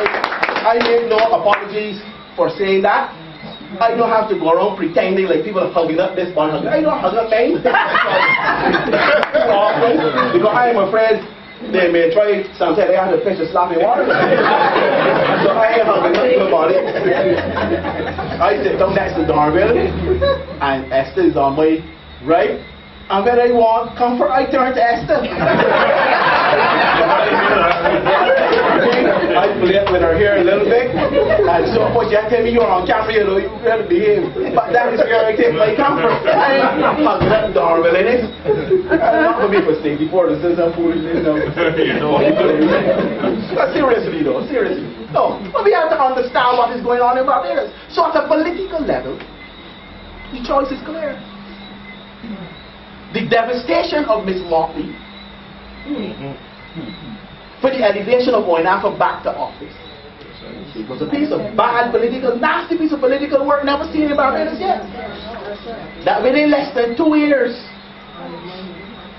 I make no apologies for saying that. I don't have to go around pretending like people are hugging up this one. I don't hug up me. Because I am afraid they may try sometimes they have to fish a sloppy water. So I ain't hugging up nobody. I sit down next to Darwin and Esther is on my right. And when I want comfort, I turn to Esther. I play with her hair a little bit. And so much you tell me you're on camera, you know, you have to behave. But that is where I take my comfort. I ain't hugging up Darwin in it. Not for me for saying before this is some foolishness. No. But seriously though, seriously. No. But we have to understand what is going on in Barbados. So at a political level, the choice is clear. The devastation of Miss Motley for the elevation of Oinafa back to office. It was a piece of bad political, nasty piece of political work never seen in Barbados yet. That within less than 2 years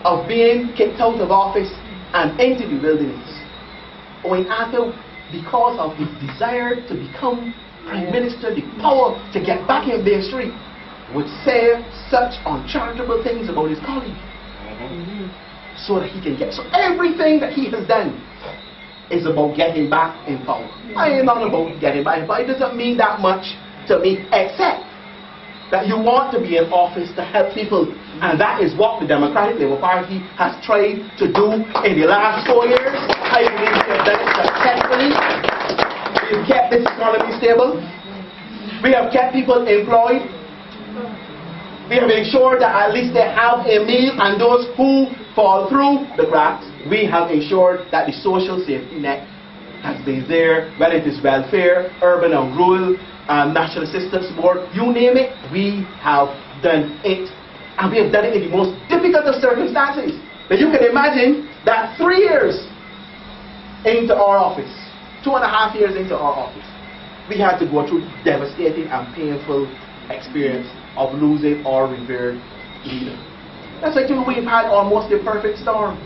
of being kicked out of office and into the wilderness, Oinafa, because of his desire to become Prime Minister, the power to get back in Bay Street, would say such uncharitable things about his colleague so that he can get. So everything that he has done is about getting back in power. I am not about getting back, but it doesn't mean that much to me, except that you want to be in office to help people, and that is what the Democratic Labour Party has tried to do in the last 4 years. I believe we have done it successfully. We have kept this economy stable. We have kept people employed. We have ensured that at least they have a meal, and those who fall through the cracks, we have ensured that the social safety net has been there, whether it is welfare, urban and rural, national assistance board, you name it, we have done it. And we have done it in the most difficult of circumstances. But you can imagine that 3 years into our office, 2.5 years into our office, we had to go through devastating and painful experience of losing our revered leader. That's like we've had almost a perfect storm.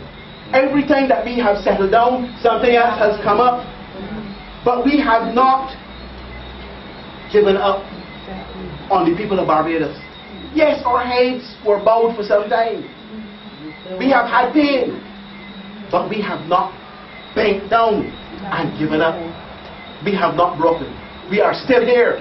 Every time that we have settled down, something else has come up. But we have not given up on the people of Barbados. Yes, our heads were bowed for some time. We have had pain, but we have not bent down and given up. We have not broken. We are still here.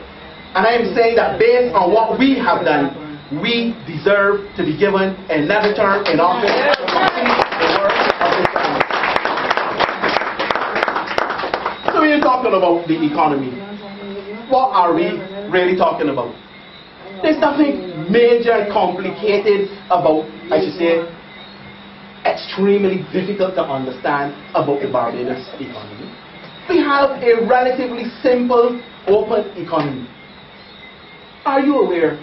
And I am saying that based on what we have done, we deserve to be given another term in office to complete the work of this family. So we are talking about the economy. What are we really talking about? There's nothing major and complicated about, I should say, extremely difficult to understand about the Barbados economy. We have a relatively simple, open economy. Are you aware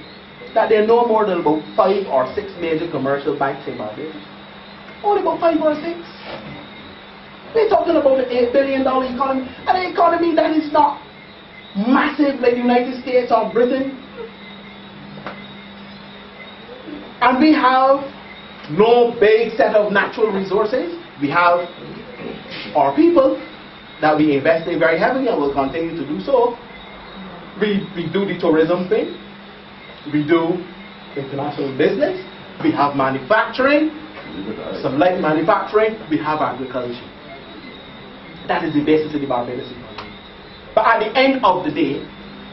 that there are no more than about 5 or 6 major commercial banks in Barbados? Only about 5 or 6. We're talking about an $8 billion economy, and an economy that is not massive like the United States or Britain. And we have no big set of natural resources. We have our people that we invest in very heavily and will continue to do so. We do the tourism thing. We do international business. We have manufacturing, some light manufacturing. We have agriculture. That is the basis of the Barbados economy. But at the end of the day,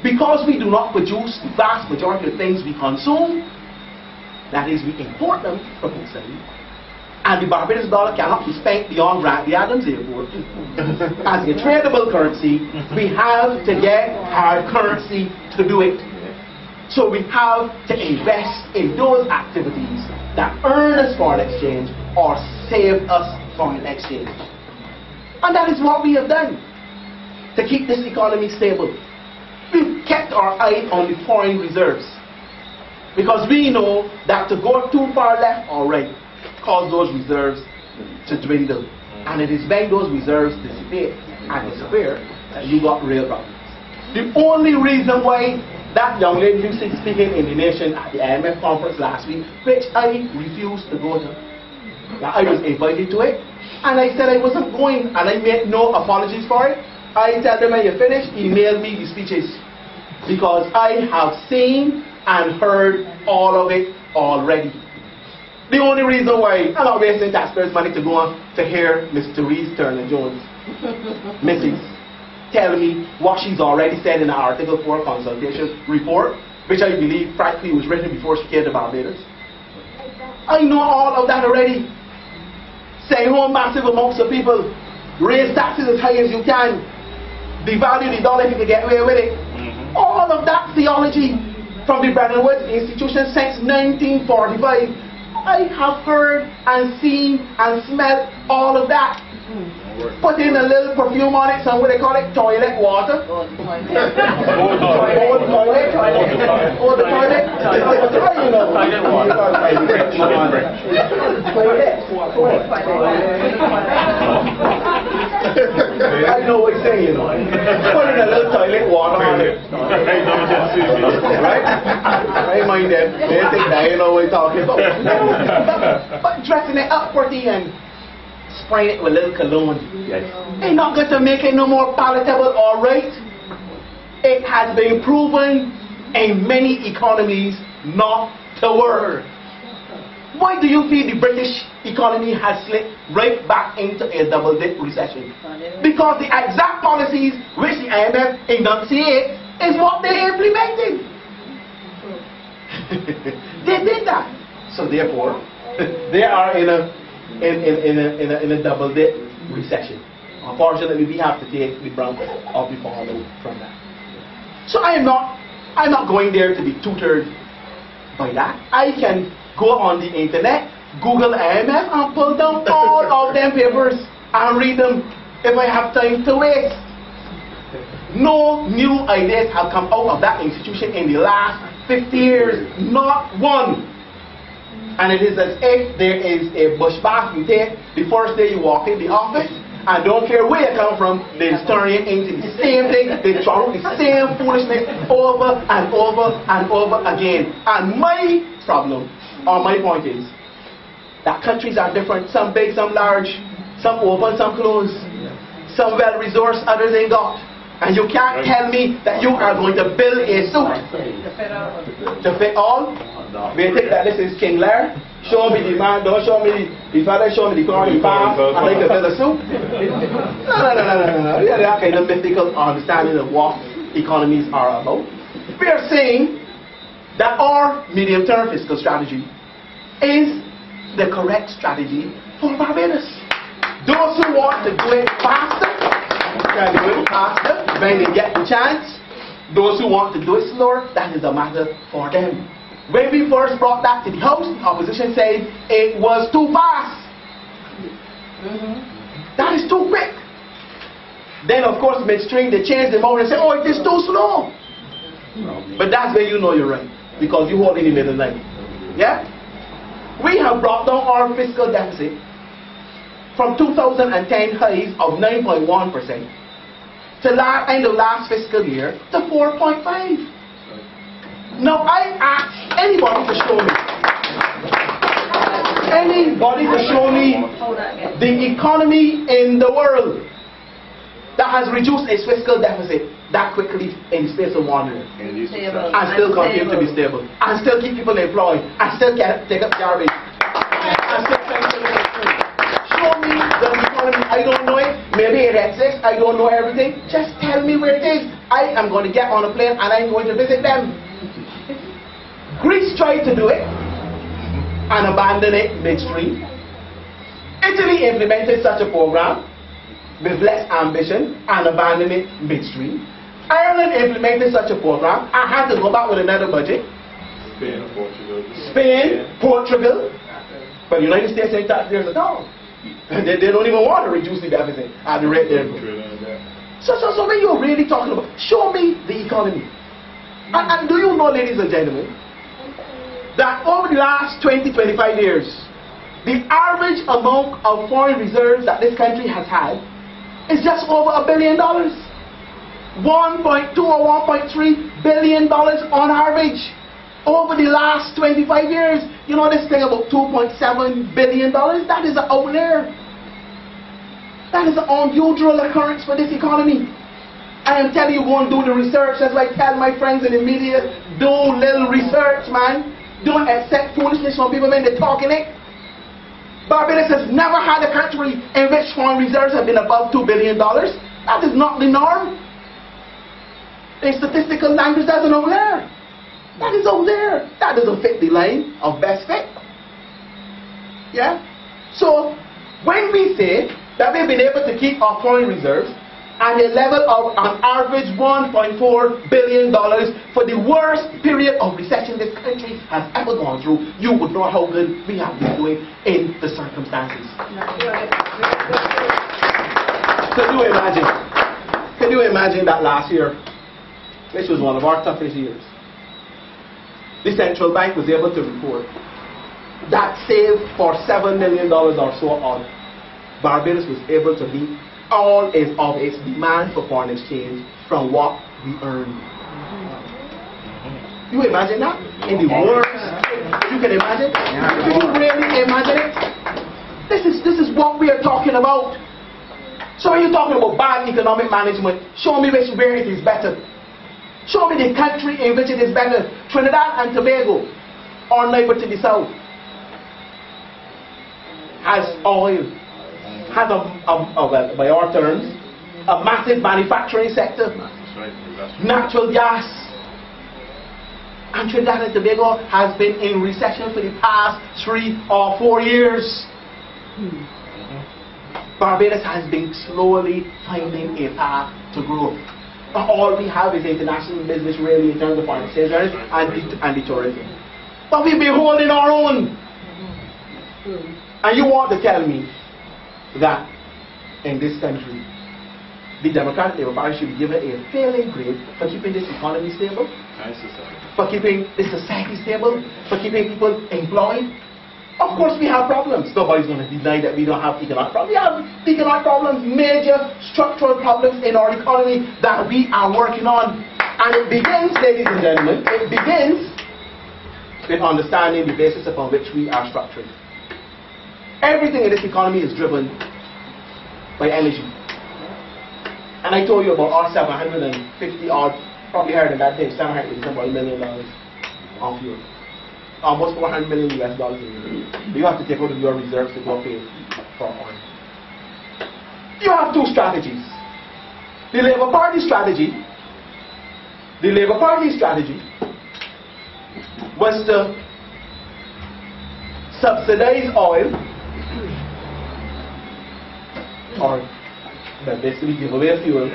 because we do not produce the vast majority of things we consume, that is, we import them from outside, and the Barbados dollar cannot be spent beyond Bradley Adams Airport as a tradable currency, we have to get hard currency to do it. So we have to invest in those activities that earn us foreign exchange or save us foreign exchange. And that is what we have done to keep this economy stable. We've kept our eye on the foreign reserves, because we know that to go too far left or right cause those reserves to dwindle. And it is when those reserves dissipate and disappear, and you got real problems. The only reason why that young lady who's speaking in the nation at the IMF conference last week, which I refused to go to, I was invited to it, and I said I wasn't going, and I made no apologies for it. I tell them when you finish, email me the speeches, because I have seen and heard all of it already. The only reason why I'm not wasting taxpayers' money to go on to hear Miss Therese Turner-Jones, Mrs. tell me what she's already said in the Article 4 consultation report, which I believe practically was written before she came to Barbados. I know all of that already. Send home massive amounts of people, raise taxes as high as you can, devalue the dollar if you can get away with it. All of that theology from the Brethren Woods institution since 1945. I have heard and seen and smelled all of that. Put in a little perfume on it, some what they call it, toilet water. Old toilet. Old toilet. Old toilet. You know. I know what you're saying, you know. Put in a little toilet water on it. Right? Right, mind them. They think that you know what we're talking about. But dressing it up pretty and spraying it with a little cologne. Yes. Ain't not going to make it no more palatable, alright? It has been proven in many economies not to work. Why do you feel the British economy has slipped right back into a double-dip recession? Because the exact policies which the IMF enunciates is what they implemented. They did that. So therefore, they are in a double dip recession. Unfortunately, we have to take the brunt of the fallout from that. So I'm not going there to be tutored by that. I can go on the internet, Google IMF, and pull down all of them papers and read them if I have time to waste. No new ideas have come out of that institution in the last 50 years. Not one. And it is as if there is a bush bath you take the first day you walk in the office, and don't care where you come from, they turn you into the same thing, they throw the same foolishness over and over and over again. And my problem, or my point is, that countries are different, some big, some large, some open, some closed, some well-resourced, others ain't got. And you can't tell me that you are going to build a suit to fit all. We think that this is Sinckler. Show me the man, don't show me the father, show me the corn, the farm, I like to build a suit. No. We have that kind of mystical understanding of what economies are about. We are saying that our medium-term fiscal strategy is the correct strategy for Barbados. Those who want to do it faster can do it faster when they get the chance. Those who want to do it slower, that is a matter for them. When we first brought that to the House, the opposition said it was too fast. That is too quick. Then of course midstream they changed the mode and said, oh, it is too slow. But that's where you know you're right, because you hold in the middle line. Yeah? We have brought down our fiscal deficit from 2010 highs of 9.1% to end of last fiscal year to 4.5%. Now I ask anybody to show me the economy in the world that has reduced its fiscal deficit that quickly in the space of 1 year and still continue to be stable and still keep people employed and still take up garbage and still show me the economy. I don't know it. Maybe it exists. I don't know everything. Just tell me where it is. I am going to get on a plane and I'm going to visit them. Greece tried to do it and abandoned it midstream. Italy implemented such a program with less ambition and abandoned it midstream. Ireland implemented such a program and had to go back with another budget. Spain, Portugal. But the United States ain't touched theirs at all. They don't even want to reduce the deficit at the rate they're going. So when you're really talking about, show me the economy. And do you know, ladies and gentlemen, that over the last 20-25 years, the average amount of foreign reserves that this country has had is just over $1 billion. 1.2 or $1.3 billion on average over the last 25 years. You know this thing about $2.7 billion? That is an outlier. That is an unusual occurrence for this economy. I am telling you, go and do the research. That's why I tell my friends in the media, do little research, man. Don't accept foolishness from people when they're talking it. Barbados has never had a country in which foreign reserves have been above $2 billion. That is not the norm. In statistical language, that's an outlier. That is outlier. That doesn't fit the line of best fit. Yeah? So, when we say that we've been able to keep our foreign reserves at a level of an average $1.4 billion for the worst period of recession this country has ever gone through, you would know how good we have been doing in the circumstances. Can you imagine that last year, which was one of our toughest years, the central bank was able to report that save for $7 million or so on, Barbados was able to meet all of its demand for foreign exchange from what we earn. You imagine that? In the worst, you can imagine? Can you really imagine it? This is what we are talking about. So when you're talking about bad economic management, show me where it is better. Show me the country in which it is better. Trinidad and Tobago, our neighbor to the south, has oil. Has well, by our terms, a massive manufacturing sector, natural gas, and Trinidad and Tobago has been in recession for the past 3 or 4 years. Barbados has been slowly finding a path to growth. But all we have is international business really in terms of foreign exchange and the tourism. But we've been holding our own. And you want to tell me that in this country, the Democratic Labour Party should be given a failing grade for keeping this economy stable, for keeping this society stable, for keeping people employed. Of course we have problems. Nobody's going to deny that we don't have economic problems. We have economic problems, major structural problems in our economy that we are working on. And it begins, ladies and gentlemen, it begins with understanding the basis upon which we are structured. Everything in this economy is driven by energy. And I told you about our 750 odd, probably higher than that, $700 million on fuel. Almost $400 million US dollars a year. You have to take out of your reserves to go pay for oil. You have two strategies. The Labour Party strategy was to subsidize oil, or basically give away fuel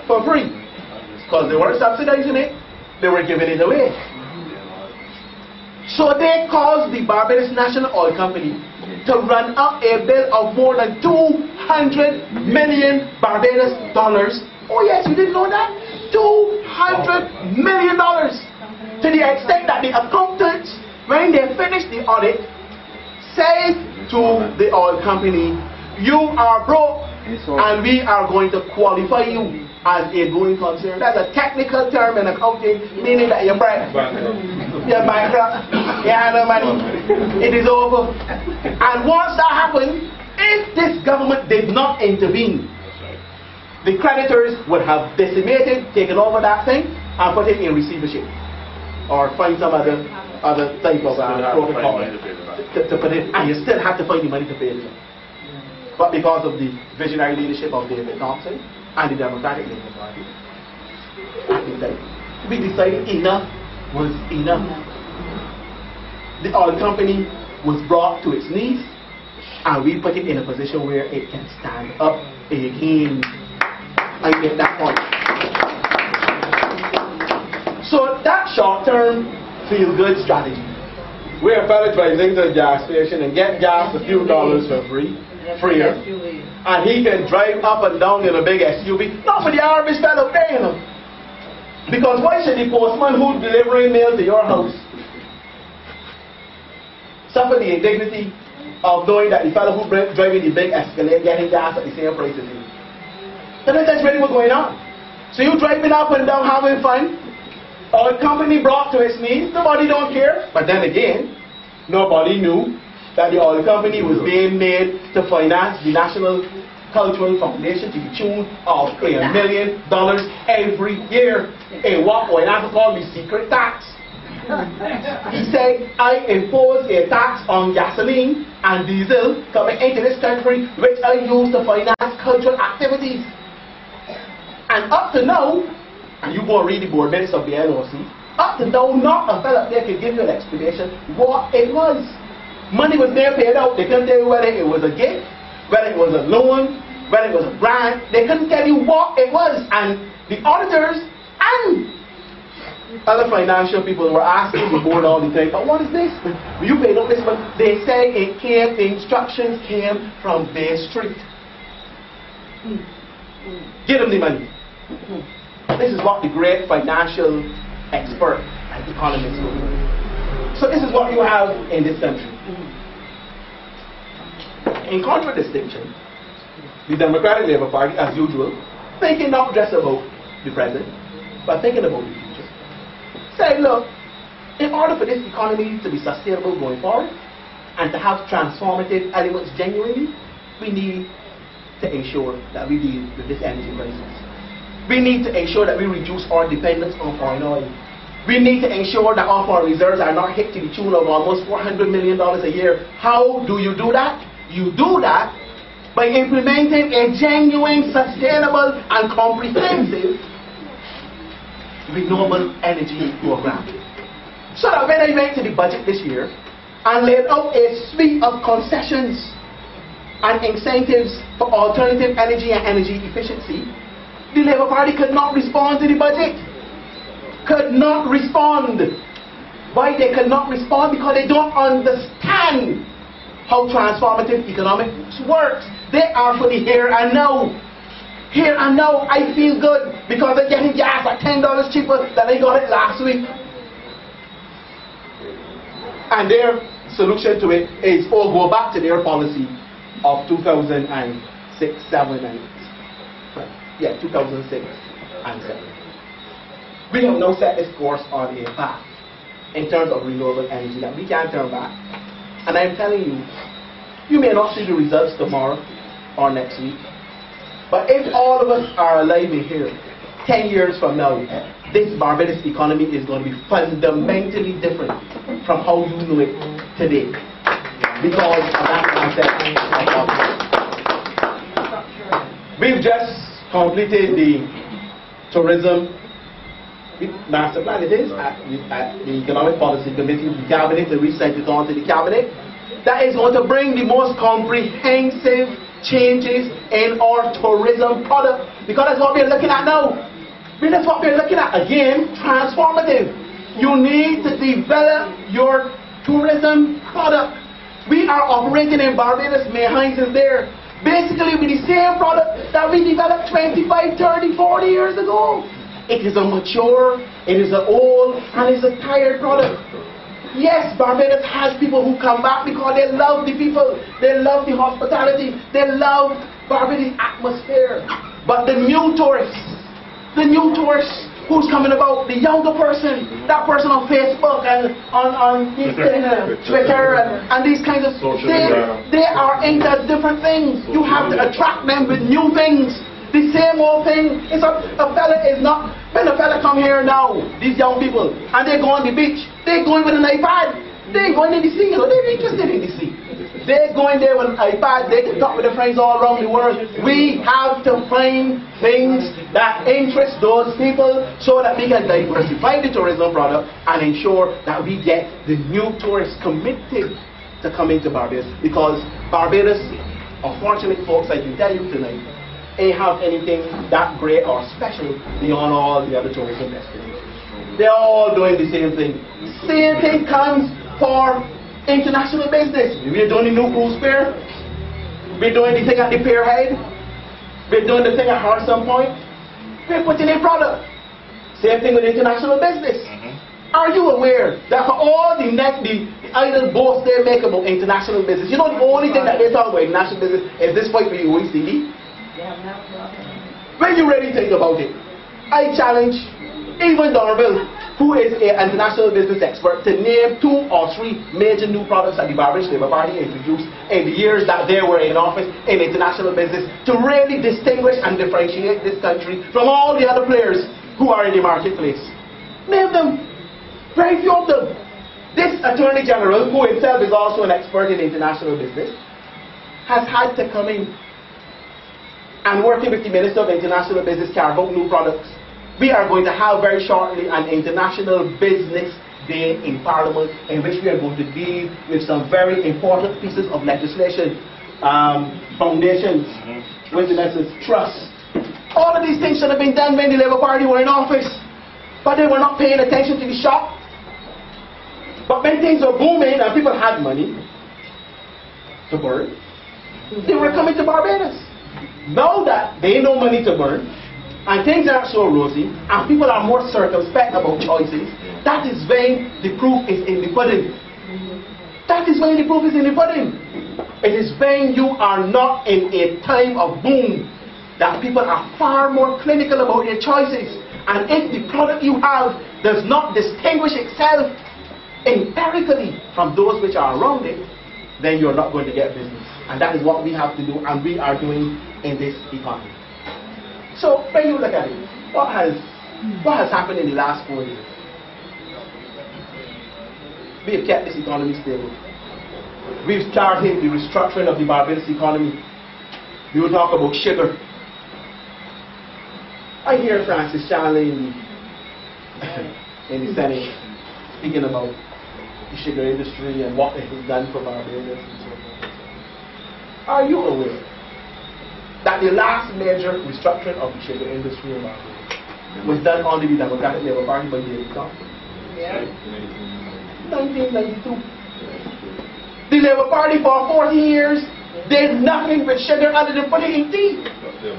for free. Because they weren't subsidizing it, they were giving it away. So they caused the Barbados National Oil Company to run up a bill of more than 200 million Barbados dollars. Oh yes, you didn't know that? $200 million. To the extent that the accountants, when they finished the audit, said to the oil company, you are broke and we are going to qualify you as a going concern. That's a technical term in accounting, meaning that you're bankrupt. You're bankrupt. You have no money. It is over. And once that happened, if this government did not intervene, the creditors would have decimated, taken over that thing, and put it in receivership, or find some other type of protocol to put it. And you still have to find the money to pay it. But because of the visionary leadership of David Thompson and the Democratic Labour Party, at the time, we decided enough was enough. The oil company was brought to its knees, and we put it in a position where it can stand up again. I get that point. So that short-term feel-good strategy, where a fellow drives into a gas station and get gas a few dollars for free, freer, and he can drive up and down in a big SUV. Not for the average fellow there, you know. Because why should the postman who's delivering mail to your house suffer the indignity of knowing that the fellow who's driving the big Escalade getting gas at the same price as him? That's really what's going on. So you driving up and down having fun. Our company brought to its knees. Nobody don't care. But then again, nobody knew that the oil company was being made to finance the National Cultural Foundation to the tune of $1 million every year in what oil have called the secret tax. He said, I impose a tax on gasoline and diesel coming into this country, which I use to finance cultural activities. And up to now, and you go and read the board minutes of the NOC, up to now, not a fellow there could give you an explanation what it was. Money was being paid out. They couldn't tell you whether it was a gift, whether it was a loan, whether it was a grant. They couldn't tell you what it was. And the auditors and other financial people were asking the board all the time, but what is this? You paid up this, but they say it came, the instructions came from Bay Street. Give them the money. This is what the great financial expert and economists will do. So this is what you have in this country. In contradistinction, the Democratic Labour Party, as usual, thinking not just about the present, but thinking about the future. Say, look, in order for this economy to be sustainable going forward and to have transformative elements genuinely, we need to ensure that we deal with this energy crisis. We need to ensure that we reduce our dependence on foreign oil. We need to ensure that all our reserves are not hit to the tune of almost $400 million a year. How do you do that? You do that by implementing a genuine, sustainable, and comprehensive renewable energy program. So that when I went to the budget this year and laid out a suite of concessions and incentives for alternative energy and energy efficiency, the Labour Party could not respond to the budget. Could not respond. Why they could not respond? Because they don't understand how transformative economics works. They are for the here and now. Here and now, I feel good because I'm getting gas at $10 cheaper than I got it last week. And their solution to it is, oh, go back to their policy of 2006, 7, and 2006 and 7. We have now set this course on a path in terms of renewable energy that we can't turn back. And I'm telling you, you may not see the results tomorrow or next week, but if all of us are alive in here 10 years from now, this Barbados economy is going to be fundamentally different from how you know it today because of that concept of optimism. We've just completed the tourism master plan. It is at the Economic Policy Committee of the Cabinet, and we sent it on to the Cabinet. That is going to bring the most comprehensive changes in our tourism product, because that's what we're looking at now. That's what we're looking at. Again, transformative. You need to develop your tourism product. We are operating in Barbados, May Hines is there, basically with the same product that we developed 25, 30, 40 years ago. It is a mature, it is an old, and it's a tired product. Yes, Barbados has people who come back because they love the people, they love the hospitality, they love Barbados atmosphere. But the new tourists who's coming about, the younger person, that person on Facebook and on Twitter and these kinds of they are into different things. You have to attract them with new things. The same old thing. It's a fella is not, when a fella come here now, these young people, and they go on the beach, they're going with an iPad. They're going in the sea, they're interested in the sea. They're going there with an iPad, they can talk with their friends all around the world. We have to find things that interest those people so that we can diversify the tourism product and ensure that we get the new tourists committed to coming to Barbados. Because Barbados, unfortunately folks, I can tell you tonight, ain't have anything that great or special beyond all the other tourism destinations. They're all doing the same thing. Same thing comes for international business. We're doing the new cruise pier. We're doing the thing at the pier head. We're doing the thing at Harrison Point. We're putting in product. Same thing with international business. Are you aware that for all the idle boasts they make about international business, you know the only thing that they talk about international business is this fight for the OECD? When you really think about it, I challenge even Dorville, who is an international business expert, to name 2 or 3 major new products that the Barbados Labour Party introduced in the years that they were in office in international business to really distinguish and differentiate this country from all the other players who are in the marketplace. Name them. Very few of them. This Attorney General, who himself is also an expert in international business, has had to come in and working with the Minister of International Business carry out new products. We are going to have very shortly an International Business Day in Parliament in which we are going to deal with some very important pieces of legislation, foundations, witnesses, trusts. All of these things should have been done when the Labour Party were in office, but they were not paying attention to the shop. But when things were booming and people had money to burn, they were coming to Barbados. Now that they no money to burn, and things aren't so rosy, and people are more circumspect about choices, that is when the proof is in the pudding. That is when the proof is in the pudding. It is when you are not in a time of boom that people are far more clinical about their choices. And if the product you have does not distinguish itself empirically from those which are around it, then you're not going to get business. And that is what we have to do, and we are doing in this economy. So when you look at it, what has happened in the last 4 years? We have kept this economy stable. We've started the restructuring of the Barbados economy. We will talk about sugar. I hear Francis Charlie in the Senate speaking about the sugar industry and what it has done for Barbados and so forth. Are you aware that the last major restructuring of the sugar industry in Barbados was done under the Democratic Labour Party by David Thompson? Yeah. 1992. The Labour Party for 40 years did nothing with sugar other than putting it in tea. They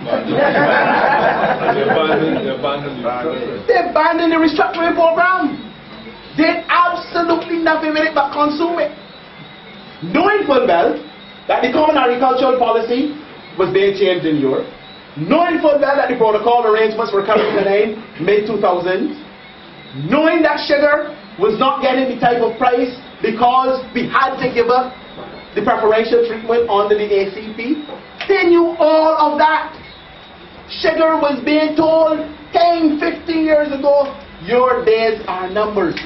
abandoned the restructuring program. Did absolutely nothing with it but consume it. Knowing full well that the Common Agricultural Policy was being changed in Europe, knowing full well that the protocol arrangements were coming to an end mid-2000s, knowing that sugar was not getting the type of price because we had to give up the preferential treatment under the ACP, they knew all of that. Sugar was being told 10, 50 years ago, your days are numbered.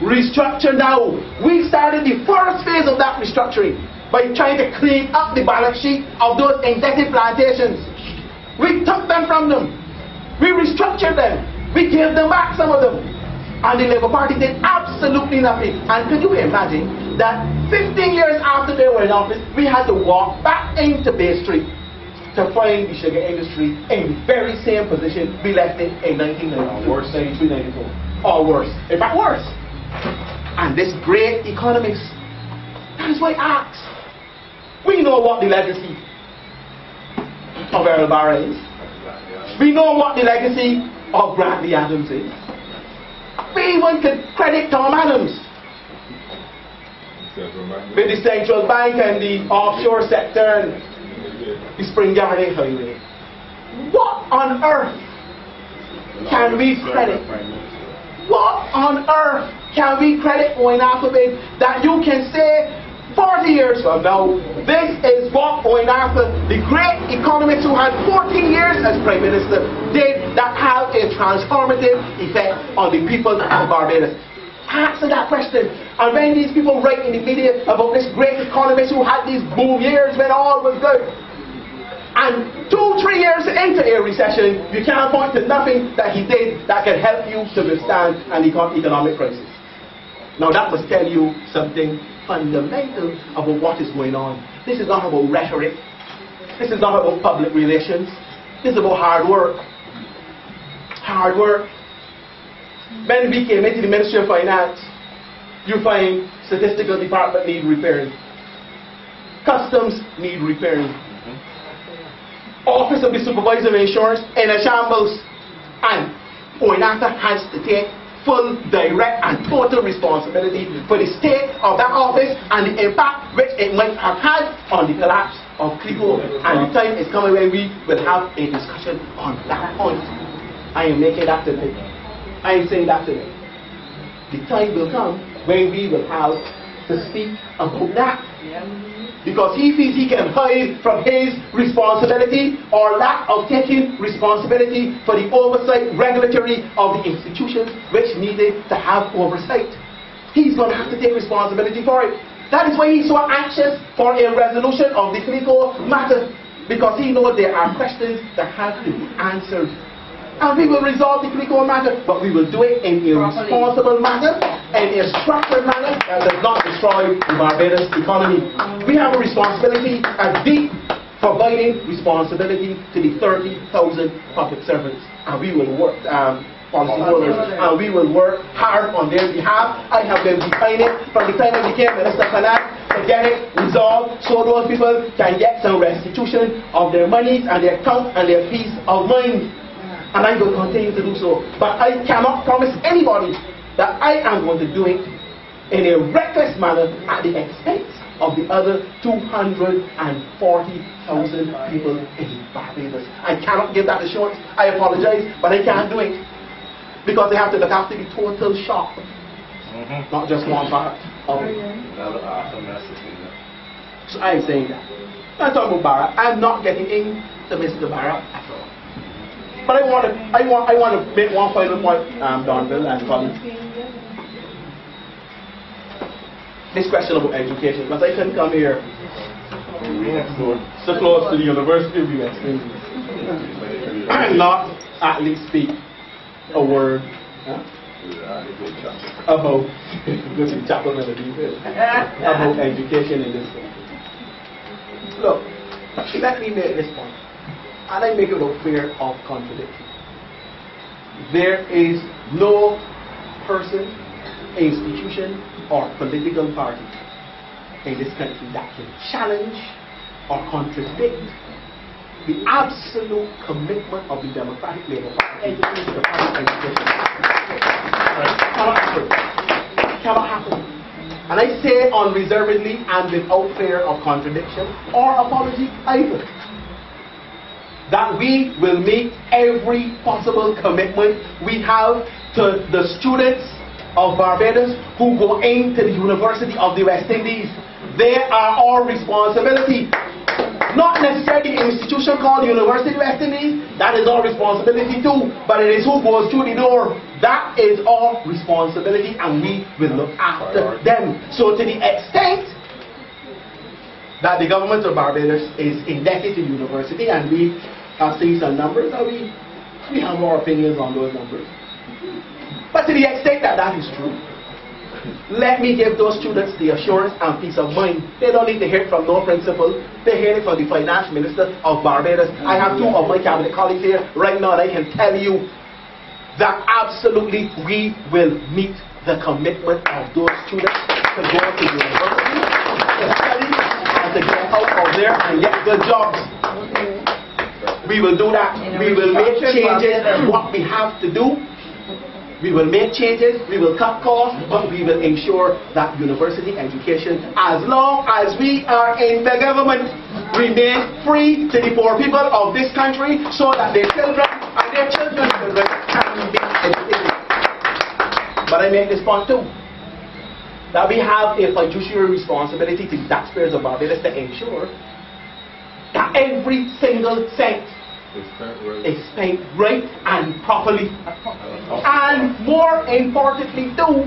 Restructure now. We started the first phase of that restructuring by trying to clean up the balance sheet of those indebted plantations. We took them from them. We restructured them. We gave them back some of them. And the Labour Party did absolutely nothing. And could you imagine that 15 years after they were in office, we had to walk back into Bay Street to find the sugar industry in the very same position we left it in 1992, 93, 94. Or worse. In fact, worse. And this great economist, that is why I ask. We know what the legacy of Earl Barra is. We know what the legacy of Bradley Adams is. We even could credit Tom Adams with the central bank and the offshore sector and the Spring Garden Highway. What on earth can we credit? What on earth can we credit Owen Appleby that you can say 40 years from now, this is what Owen Arthur, the great economist who had 14 years as Prime Minister, did that have a transformative effect on the people of Barbados? Answer that question. And when these people write in the media about this great economist who had these boom years when all was good, and 2-3 years into a recession, you can't point to nothing that he did that can help you to withstand an economic crisis. Now that must tell you something fundamental about what is going on. This is not about rhetoric. This is not about public relations. This is about hard work. Hard work. When we came into the Ministry of Finance, you find statistical department need repairing. Customs need repairing. Office of the Supervisor of Insurance in a shambles. And Oinata has to take full, direct and total responsibility for the state of that office and the impact which it might have had on the collapse of Clico, and the time is coming when we will have a discussion on that point. I am making that today. I am saying that today. The time will come when we will have to speak about that. Because he feels he can hide from his responsibility or lack of taking responsibility for the oversight regulatory of the institutions which needed to have oversight. He's going to have to take responsibility for it. That is why he's so anxious for a resolution of the Clico matter, because he knows there are questions that have to be answered. And we will resolve the Clico matter, but we will do it in a responsible manner, in a structured manner that does not destroy the Barbados economy. We have a responsibility as deep providing responsibility to the 30,000 public servants, and we will work, policyholders, and we will work hard on their behalf. I have been behind it from the time I became Minister of Finance to get it resolved so those people can get some restitution of their monies and their accounts and their peace of mind. And I will continue to do so. But I cannot promise anybody that I am going to do it in a reckless manner at the expense of the other 240,000 people in Barbados. I cannot give that assurance. I apologize, but I can't do it. Because they have to look after the total shop, not just one part of it. So I'm saying that. I'm talking about Barra. I'm not getting into Mr. Barra at all. But I want to make one final point, Donville and colleagues. This question about education, because I can come here so close to the university we explain and not at least speak a word about go to the chapel about education in this country. Look, let me make this point. And I make it without fear of contradiction. There is no person, institution, or political party in this country that can challenge or contradict the absolute commitment of the Democratic Labour Party to public education. Cannot happen. Cannot happen. And I say unreservedly and without fear of contradiction or apology either, that we will make every possible commitment we have to the students of Barbados who go into the University of the West Indies. They are our responsibility. Not necessarily an institution called University of West Indies, that is our responsibility too, but it is who goes through the door. That is our responsibility, and we will look after them. So to the extent that the government of Barbados is indebted to university, and we have seen some numbers, and we have our opinions on those numbers. But to the extent that that is true, let me give those students the assurance and peace of mind. They don't need to hear it from no principal. They hear it from the Finance Minister of Barbados. I have two of my cabinet colleagues here right now, and I can tell you that absolutely we will meet the commitment of those students to go to university, to study, and to get out of there and get good jobs. We will do that. We will make changes in what we have to do. We will make changes, we will cut costs, but we will ensure that university education, as long as we are in the government, remains free to the poor people of this country, so that their children and their children's children can be educated. But I make this point too, that we have a fiduciary responsibility to the taxpayers of Barbados to ensure that every single cent is spent right and properly, and more importantly too,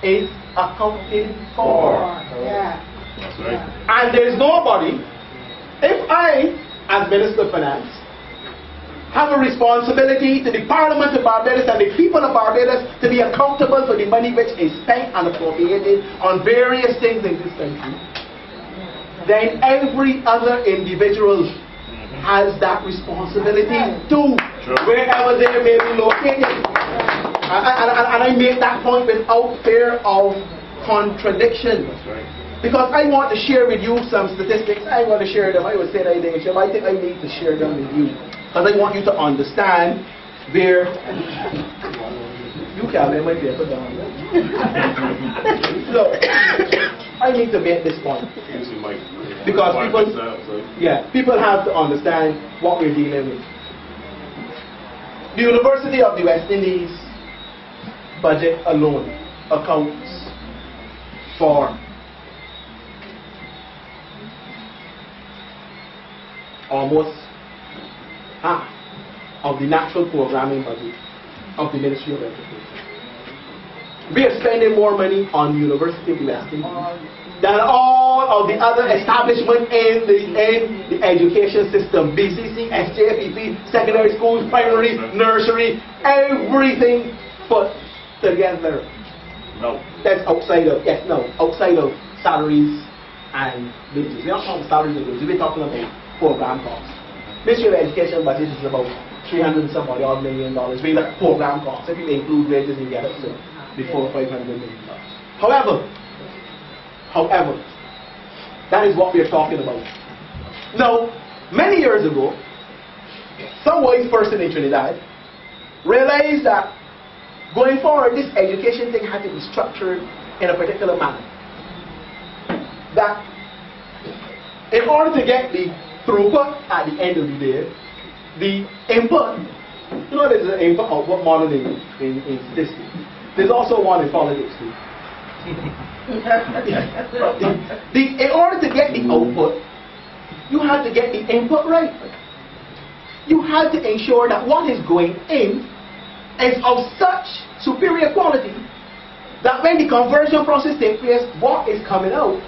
is accounted for. That's right. And there is nobody, if I as Minister of Finance have a responsibility to the Parliament of Barbados and the people of Barbados to be accountable for the money which is spent and appropriated on various things in this country, then every other individual has that responsibility too, wherever they may be located. And I make that point without fear of contradiction. Because I want to share with you some statistics. I want to share them. I would say that I think I need to share them with you, because I want you to understand where You can't lay my paper down. So, I need to make this point. Because people have to understand what we're dealing with. The University of the West Indies budget alone accounts for almost half of the natural programming budget of the Ministry of Education. We are spending more money on the University of the West Indies than all of the other establishments in the education system. BCC, SJPP, secondary schools, primary, nursery, everything put together. No. That's outside of, outside of salaries and wages. We're not talking salaries and wages, we're talking about program costs. Ministry of Education budget is about $300 and some odd million. We look at program costs. If you include wages, you get up to before $500 million. However, that is what we are talking about. Now, many years ago, some wise person in Trinidad realized that going forward, this education thing had to be structured in a particular manner. That in order to get the throughput at the end of the day, the input, you know, there's an input output model in statistics. There's also one in politics too. In order to get the output, you have to get the input right. You have to ensure that what is going in is of such superior quality that when the conversion process takes place, what is coming out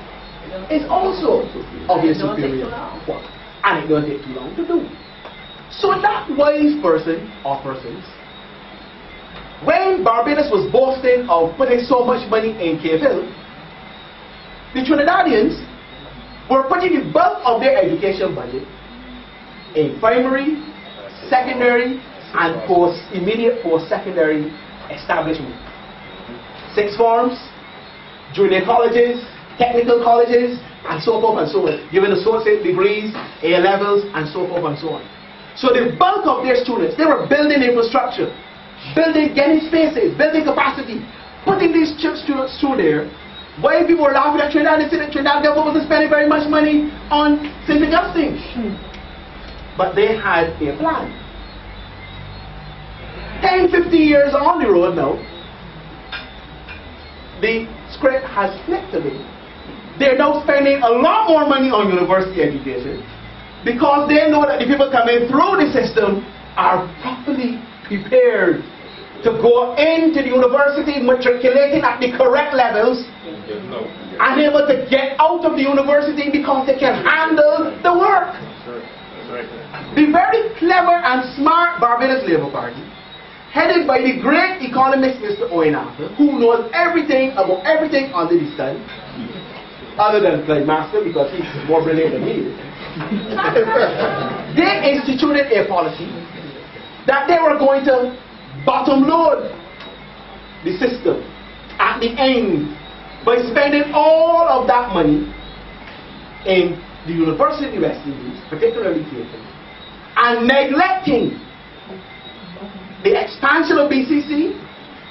is also of a superior quality. And it doesn't take too long to do. So that wise person or persons, when Barbados was boasting of putting so much money in Cave Hill, the Trinidadians were putting the bulk of their education budget in primary, secondary, and immediate post-secondary establishment. Sixth forms, junior colleges, technical colleges, and so forth and so on, giving associate degrees, A-levels, and so forth and so on. So the bulk of their students, they were building infrastructure, getting spaces, building capacity, putting these students through there. Why people were laughing at Trinidad, they said that Trinidad government wasn't spending very much money on St. Augustine. But they had a plan. 10, 15 years on the road now, the script has flipped a bit. They're now spending a lot more money on university education because they know that the people coming through the system are properly prepared to go into the university, matriculating at the correct levels, and able to get out of the university because they can handle the work. The very clever and smart Barbados Labour Party, headed by the great economist Mr. Owen Arthur, who knows everything about everything under the sun, other than Clyde Master because he's more brilliant than he is. They instituted a policy that they were going to bottom load the system at the end by spending all of that money in the University of the West Indies, particularly Clayton, and neglecting the expansion of BCC,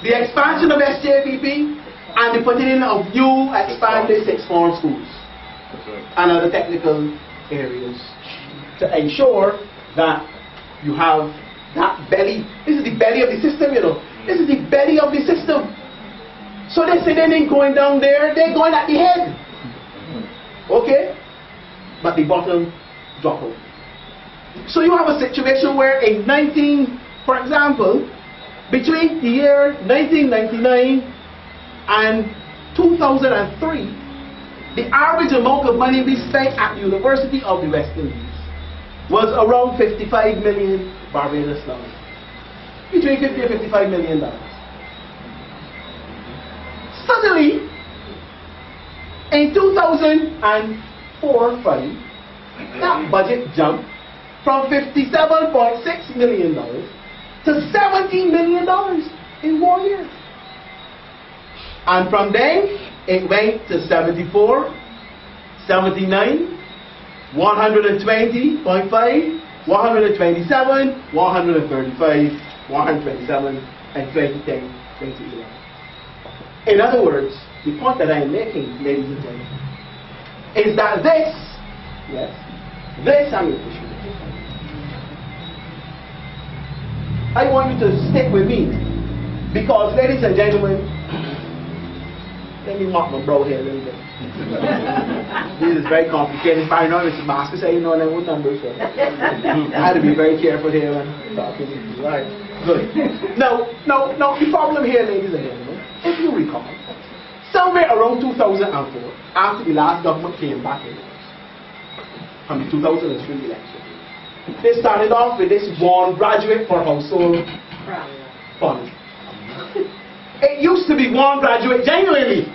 the expansion of SJPP, and the putting in of new expanded sixth form schools and other technical areas to ensure that you have that belly. This is the belly of the system, you know. This is the belly of the system. So they say they ain't going down there, they're going at the head. Okay? But the bottom drop out. So you have a situation where for example, between the year 1999 and 2003, the average amount of money we spent at the University of the West Indies was around 55 million Barbados dollars. Between 50 and 55 million dollars. Suddenly, in 2004-5, that budget jumped from $57.6 million to $70 million in 1 year. And from then, it went to 74, 79, 120.5, 127, 135, 127, and 2010 2011. In other words, the point that I am making, ladies and gentlemen, is that this, yes, this I'm going to push you. I want you to stick with me, because, ladies and gentlemen, let me mark my brow here a little bit. This is very complicated. If I know Mr. Master say, you know, and what numbers. So I had to be very careful here when talking to you. Right. Good. Now, the problem here, ladies and gentlemen, if you recall, somewhere around 2004, after the last government came back in from the 2003 election, they started off with this one graduate per household fund. It used to be one graduate genuinely,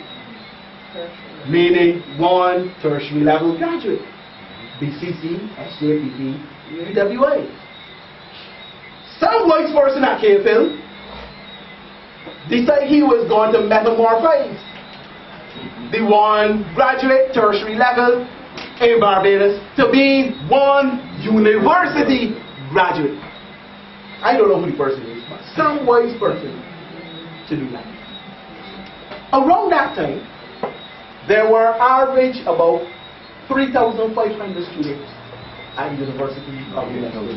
meaning one tertiary level graduate, BCC, SJPP, UWA. Some wise person at KFL decided he was going to metamorphose the one graduate tertiary level in Barbados to be one university graduate. I don't know who the person is, but some wise person to do that. Around that time, there were average about 3,500 students at the University of Minnesota.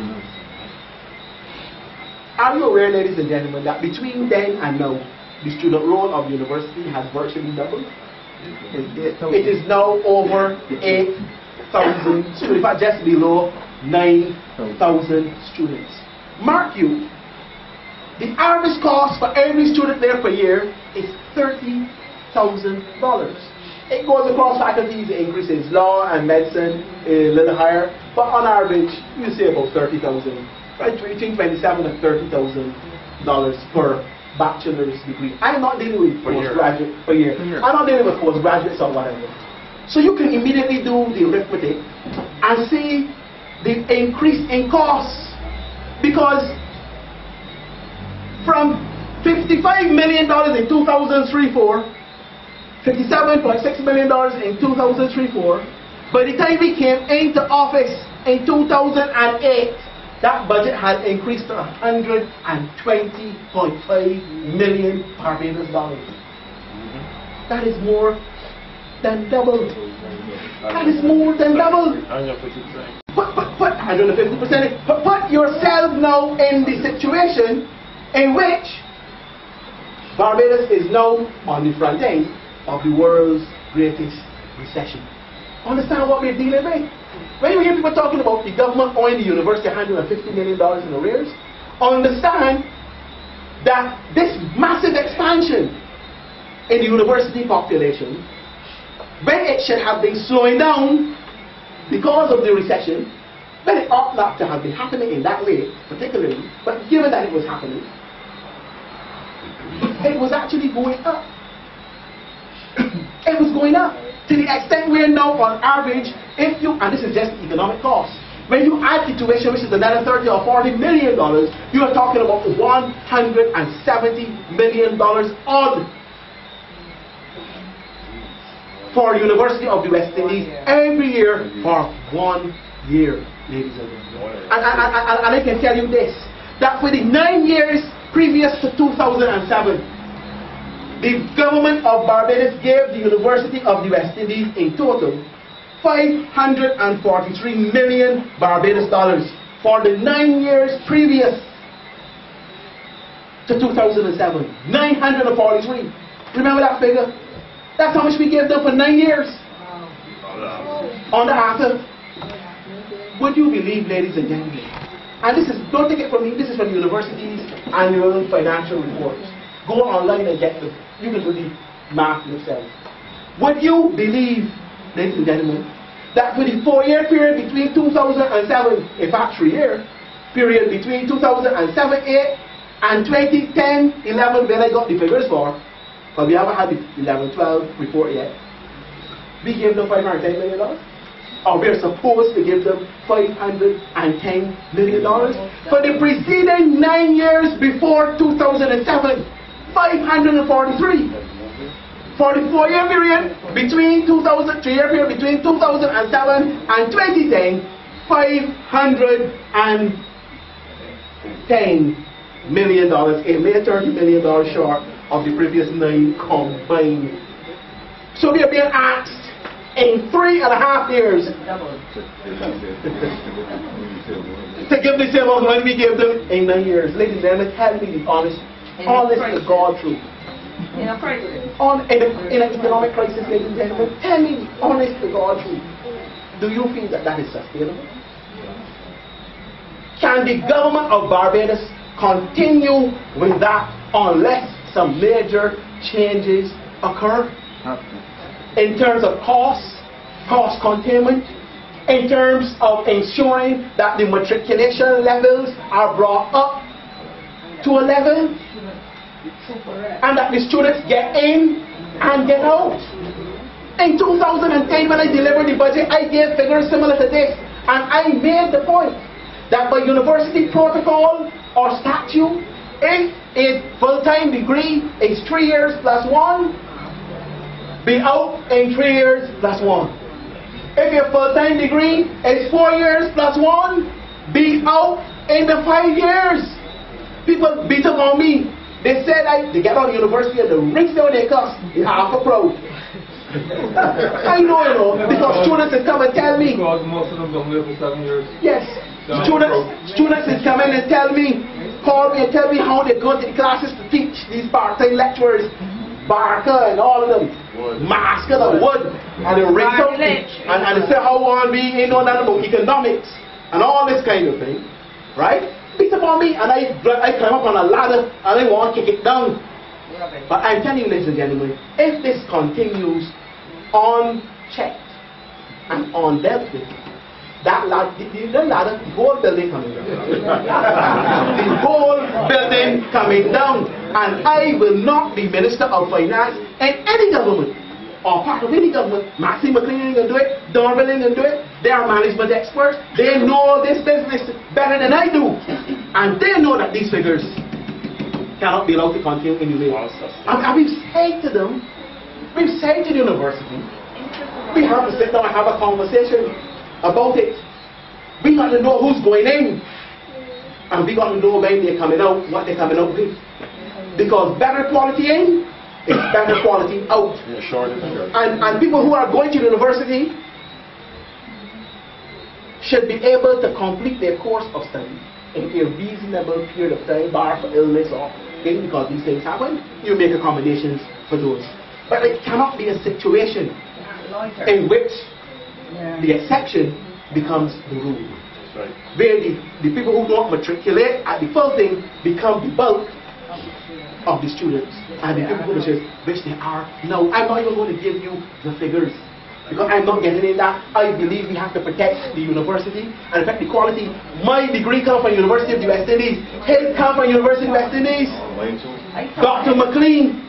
Are you aware, ladies and gentlemen, that between then and now, the student roll of the university has virtually doubled? It is now over 8,000 students, in fact just below 9,000 students. Mark you, the average cost for every student there per year is $30,000. It goes across faculties, it increases law and medicine a little higher, but on average, you see about $30,000, right? Between $27,000 and $30,000 per bachelor's degree. I'm not dealing with postgraduate per year. I'm not dealing with postgraduates or whatever. So you can immediately do the arithmetic and see the increase in costs, because from $55 million in 2003-04, $57.6 million in 2003-04, by the time we came into office in 2008, that budget had increased to $120.5 million Barbados dollars. That is more than double. That is more than double. 150%. But put yourself now in the situation in which Barbados is now on the front end of the world's greatest recession. Understand what we're dealing with? When you hear people talking about the government owing the university $150 million in arrears, understand that this massive expansion in the university population, when it should have been slowing down because of the recession, when it ought not to have been happening in that way, particularly, but given that it was happening, it was actually going up. It was going up to the extent we're now on average, if you, and this is just economic cost, when you add the tuition, which is another $30 or $40 million, you are talking about $170 million odd for University of the West Indies every year for 1 year, ladies and gentlemen. And I can tell you this, that for the 9 years previous to 2007, the government of Barbados gave the University of the West Indies in total $543 million Barbados dollars for the 9 years previous to 2007. 943. Remember that figure? That's how much we gave them for 9 years. On the after. Would you believe, ladies and gentlemen? And this is, don't take it from me, this is from the university's annual financial reports. Go online and get them. You can do the math yourself. Would you believe, ladies and gentlemen, that for the 4-year period between 2007, in fact 3-year period between 2007-8 and 2010-11, when I got the figures for, but we haven't had the 11-12 report yet, we gave them $510 million? Or we're supposed to give them $510 million? For the preceding 9 years before 2007, 543. For the 4-year period between 3-year period between 2007 and 2010, $510 million. It made $30 million short of the previous 9 combined. So we are being asked in 3.5 years to give the same amount of money we gave them in 9 years. Ladies and gentlemen, tell me the honest to God truth. In a crisis. In an economic crisis, ladies and gentlemen, tell me the honest to God truth. Do you feel that that is sustainable? Can the government of Barbados continue with that unless some major changes occur? In terms of cost containment, in terms of ensuring that the matriculation levels are brought up to a level and that the students get in and get out. In 2010, when I delivered the budget, I gave figures similar to this, and I made the point that by university protocol or statute, if a full-time degree is 3 years plus 1, be out in 3 years plus 1. If your full-time degree is 4 years plus 1, be out in the 5 years. People beat up on me. They said they get out of university and the rings down their cuffs, they half a proud. I know, because students will come and tell me. Because most of them don't live for 7 years. Yes. Students will come in and call me and tell me how they go to the classes to teach these part-time lecturers. Barker and all of them, maskers of wood, and they ring up and they say how on we ain't know nothing about economics and all this kind of thing, right? Beat up on me, and I climb up on a ladder and I want to kick it down. But I'm telling you, ladies and gentlemen, if this continues unchecked and undealt with, that ladder, the whole building coming down. The whole building coming down. And I will not be Minister of Finance in any government or part of any government. Maxine McLean can do it, Darwin can do it. They are management experts. They know this business better than I do. And they know that these figures cannot be allowed to continue in the way. And we've said to them, we've said to the university, we have to sit down and have a conversation about it. We got to know who's going in, and we got to know when they're coming out, what they're coming out with. Because better quality in is better quality out. And people who are going to university should be able to complete their course of study in a reasonable period of time, bar for illness or anything, because these things happen. You make accommodations for those. But it cannot be a situation in which the exception becomes the rule. Right. Where the people who don't matriculate at the full thing become the bulk of the students and the people which they are now. I'm not even going to give you the figures because I'm not getting in that. I believe we have to protect the university and protect the quality. My degree comes from University of the West Indies. His comes from University of the West Indies. Dr. McLean.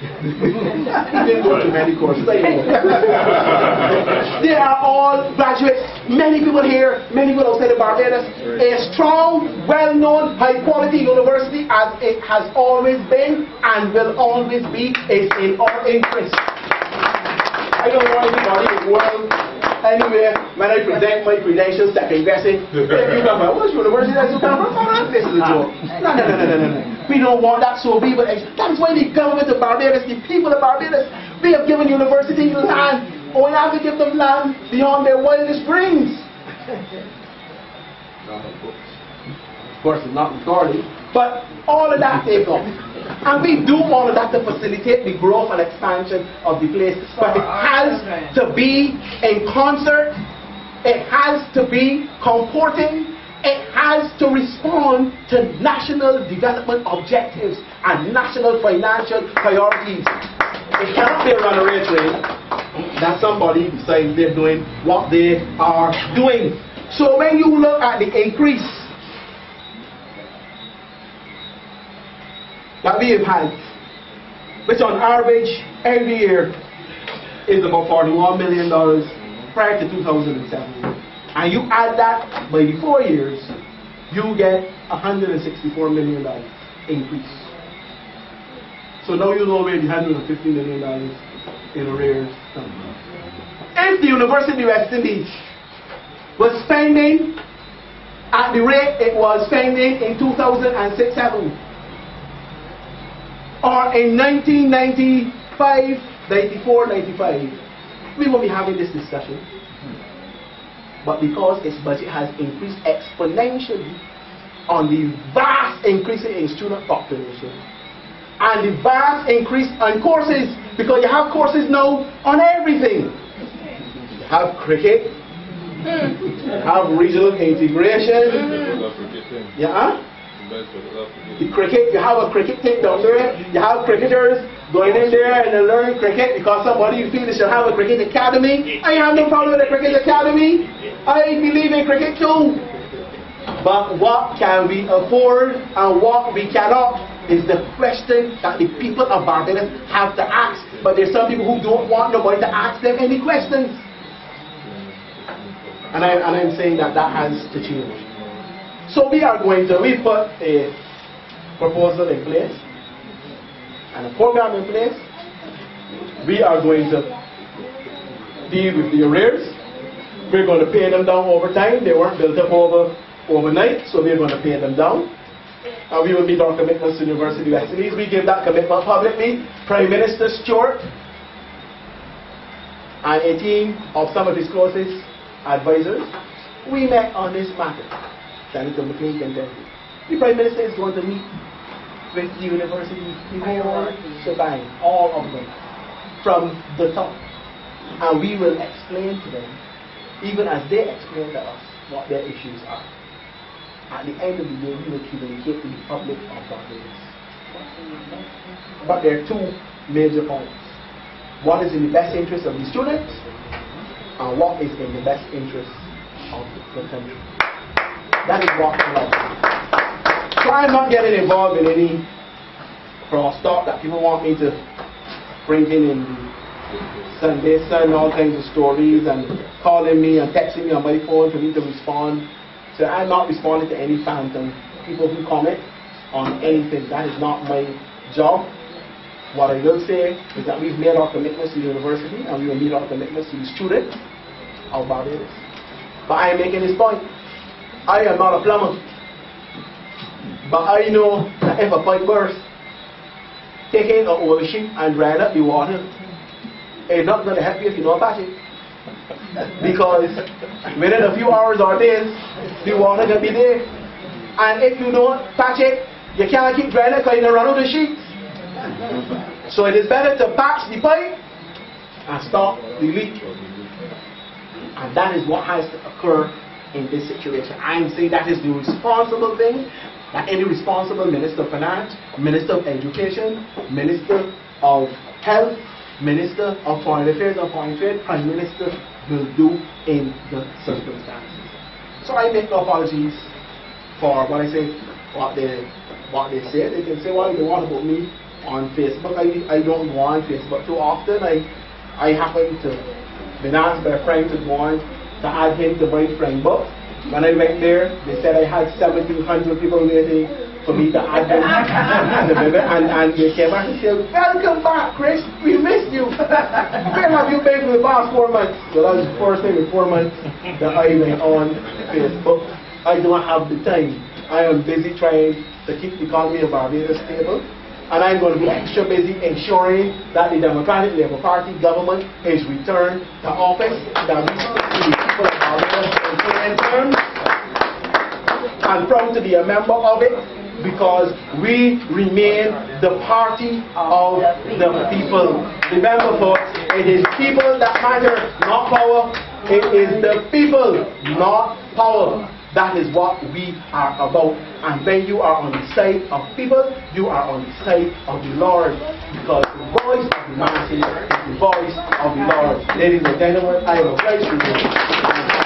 He didn't go to many courses. They are all graduates. Many people here, many people outside of Barbados. A strong, well-known, high-quality university, as it has always been and will always be, is in our interest. I don't want anybody in the world anywhere when I present my credentials second guessing. You come from which university does you come from? Oh, this is a joke. No. We don't want that, so we will. That's why the government of Barbados, the people of Barbados, we have given universities land. Or we have to give them land beyond their wildest dreams. Of course, it's not authority, but all of that they go. And we do all of that to facilitate the growth and expansion of the place. But it has to be in concert. It has to be comporting. It has to respond to national development objectives and national financial priorities. It cannot be a runaway train that somebody decides they're doing what they are doing. So when you look at the increase that we have had, which on average every year is about $41 million prior to 2007. And you add that by the 4 years, you get $164 million increase. So now you know where the $150 million in arrears come from. If the University of West Indies was spending at the rate it was spending in 2006-07, or in 1995, 94, 95, we will be having this discussion. But because its budget has increased exponentially on the vast increase in student population and the vast increase on courses, because you have courses now on everything. You have cricket, you have regional integration, yeah. The cricket, you have a cricket team down there, you have cricketers going in there and they learn cricket because somebody feels they should have a cricket academy. I have no problem with a cricket academy. I believe in cricket too. But what can we afford and what we cannot is the question that the people of Barbados have to ask. But there's some people who don't want nobody to ask them any questions. And I'm saying that has to change. So we put a proposal in place and a program in place. We are going to deal with the arrears. We're going to pay them down over time. They weren't built up overnight, so we're going to pay them down. And we will meet our commitments to the University of SMEs. We give that commitment publicly. Prime Minister Stewart and a team of some of his closest advisors, we met on this matter. Senator McLean contended. The Prime Minister is going to meet with the university, the whole shebang, all of them, from the top. And we will explain to them, even as they explain to us, what their issues are. At the end of the day, we will communicate to the public of Barbados. But there are two major points. What is in the best interest of the students, and what is in the best interest of the country. That is what we love. So I'm not getting involved in any cross-talk that people want me to bring in the Sunday Sun, all kinds of stories, and calling me and texting me on my phone for me to respond. So I'm not responding to any phantom people who comment on anything. That is not my job. What I will say is that we've made our commitments to the university, and we will meet our commitments to the students of Barbados. But I am making this point. I am not a plumber, but I know that if a pipe bursts, taking an oil sheet and drying up the water is not going to help you if you don't patch it. Because within a few hours or days, the water can be there. And if you don't patch it, you can't keep drying it because you don't run out of sheets. So it is better to patch the pipe and stop the leak. And that is what has to occur in this situation. I'm saying that is the responsible thing that any responsible Minister of Finance, Minister of Education, Minister of Health, Minister of Foreign Affairs and Foreign Trade, Prime Minister will do in the circumstances. So I make no apologies for what they say. They can say what they want about me on Facebook. I don't go on Facebook too often. I happen to been asked by a friend to go on to add him to my friend book. When I went there, they said I had 1,700 people waiting for me to add them. and they came back and said, "Welcome back, Chris. We missed you. Where have you been for the past 4 months?" So that was the first time in 4 months that I went on Facebook. I don't have the time. I am busy trying to keep the economy of Barbados stable. And I'm going to be extra busy ensuring that the Democratic Labour Party government is returned to office, that we speak to the people of Barbados in plain terms. I'm proud to be a member of it because we remain the party of the people. Remember, folks, it is people that matter, not power. It is the people, not power. That is what we are about. And when you are on the side of people, you are on the side of the Lord. Because the voice of the masses is the voice of the Lord. Ladies and gentlemen, I am obliged to you.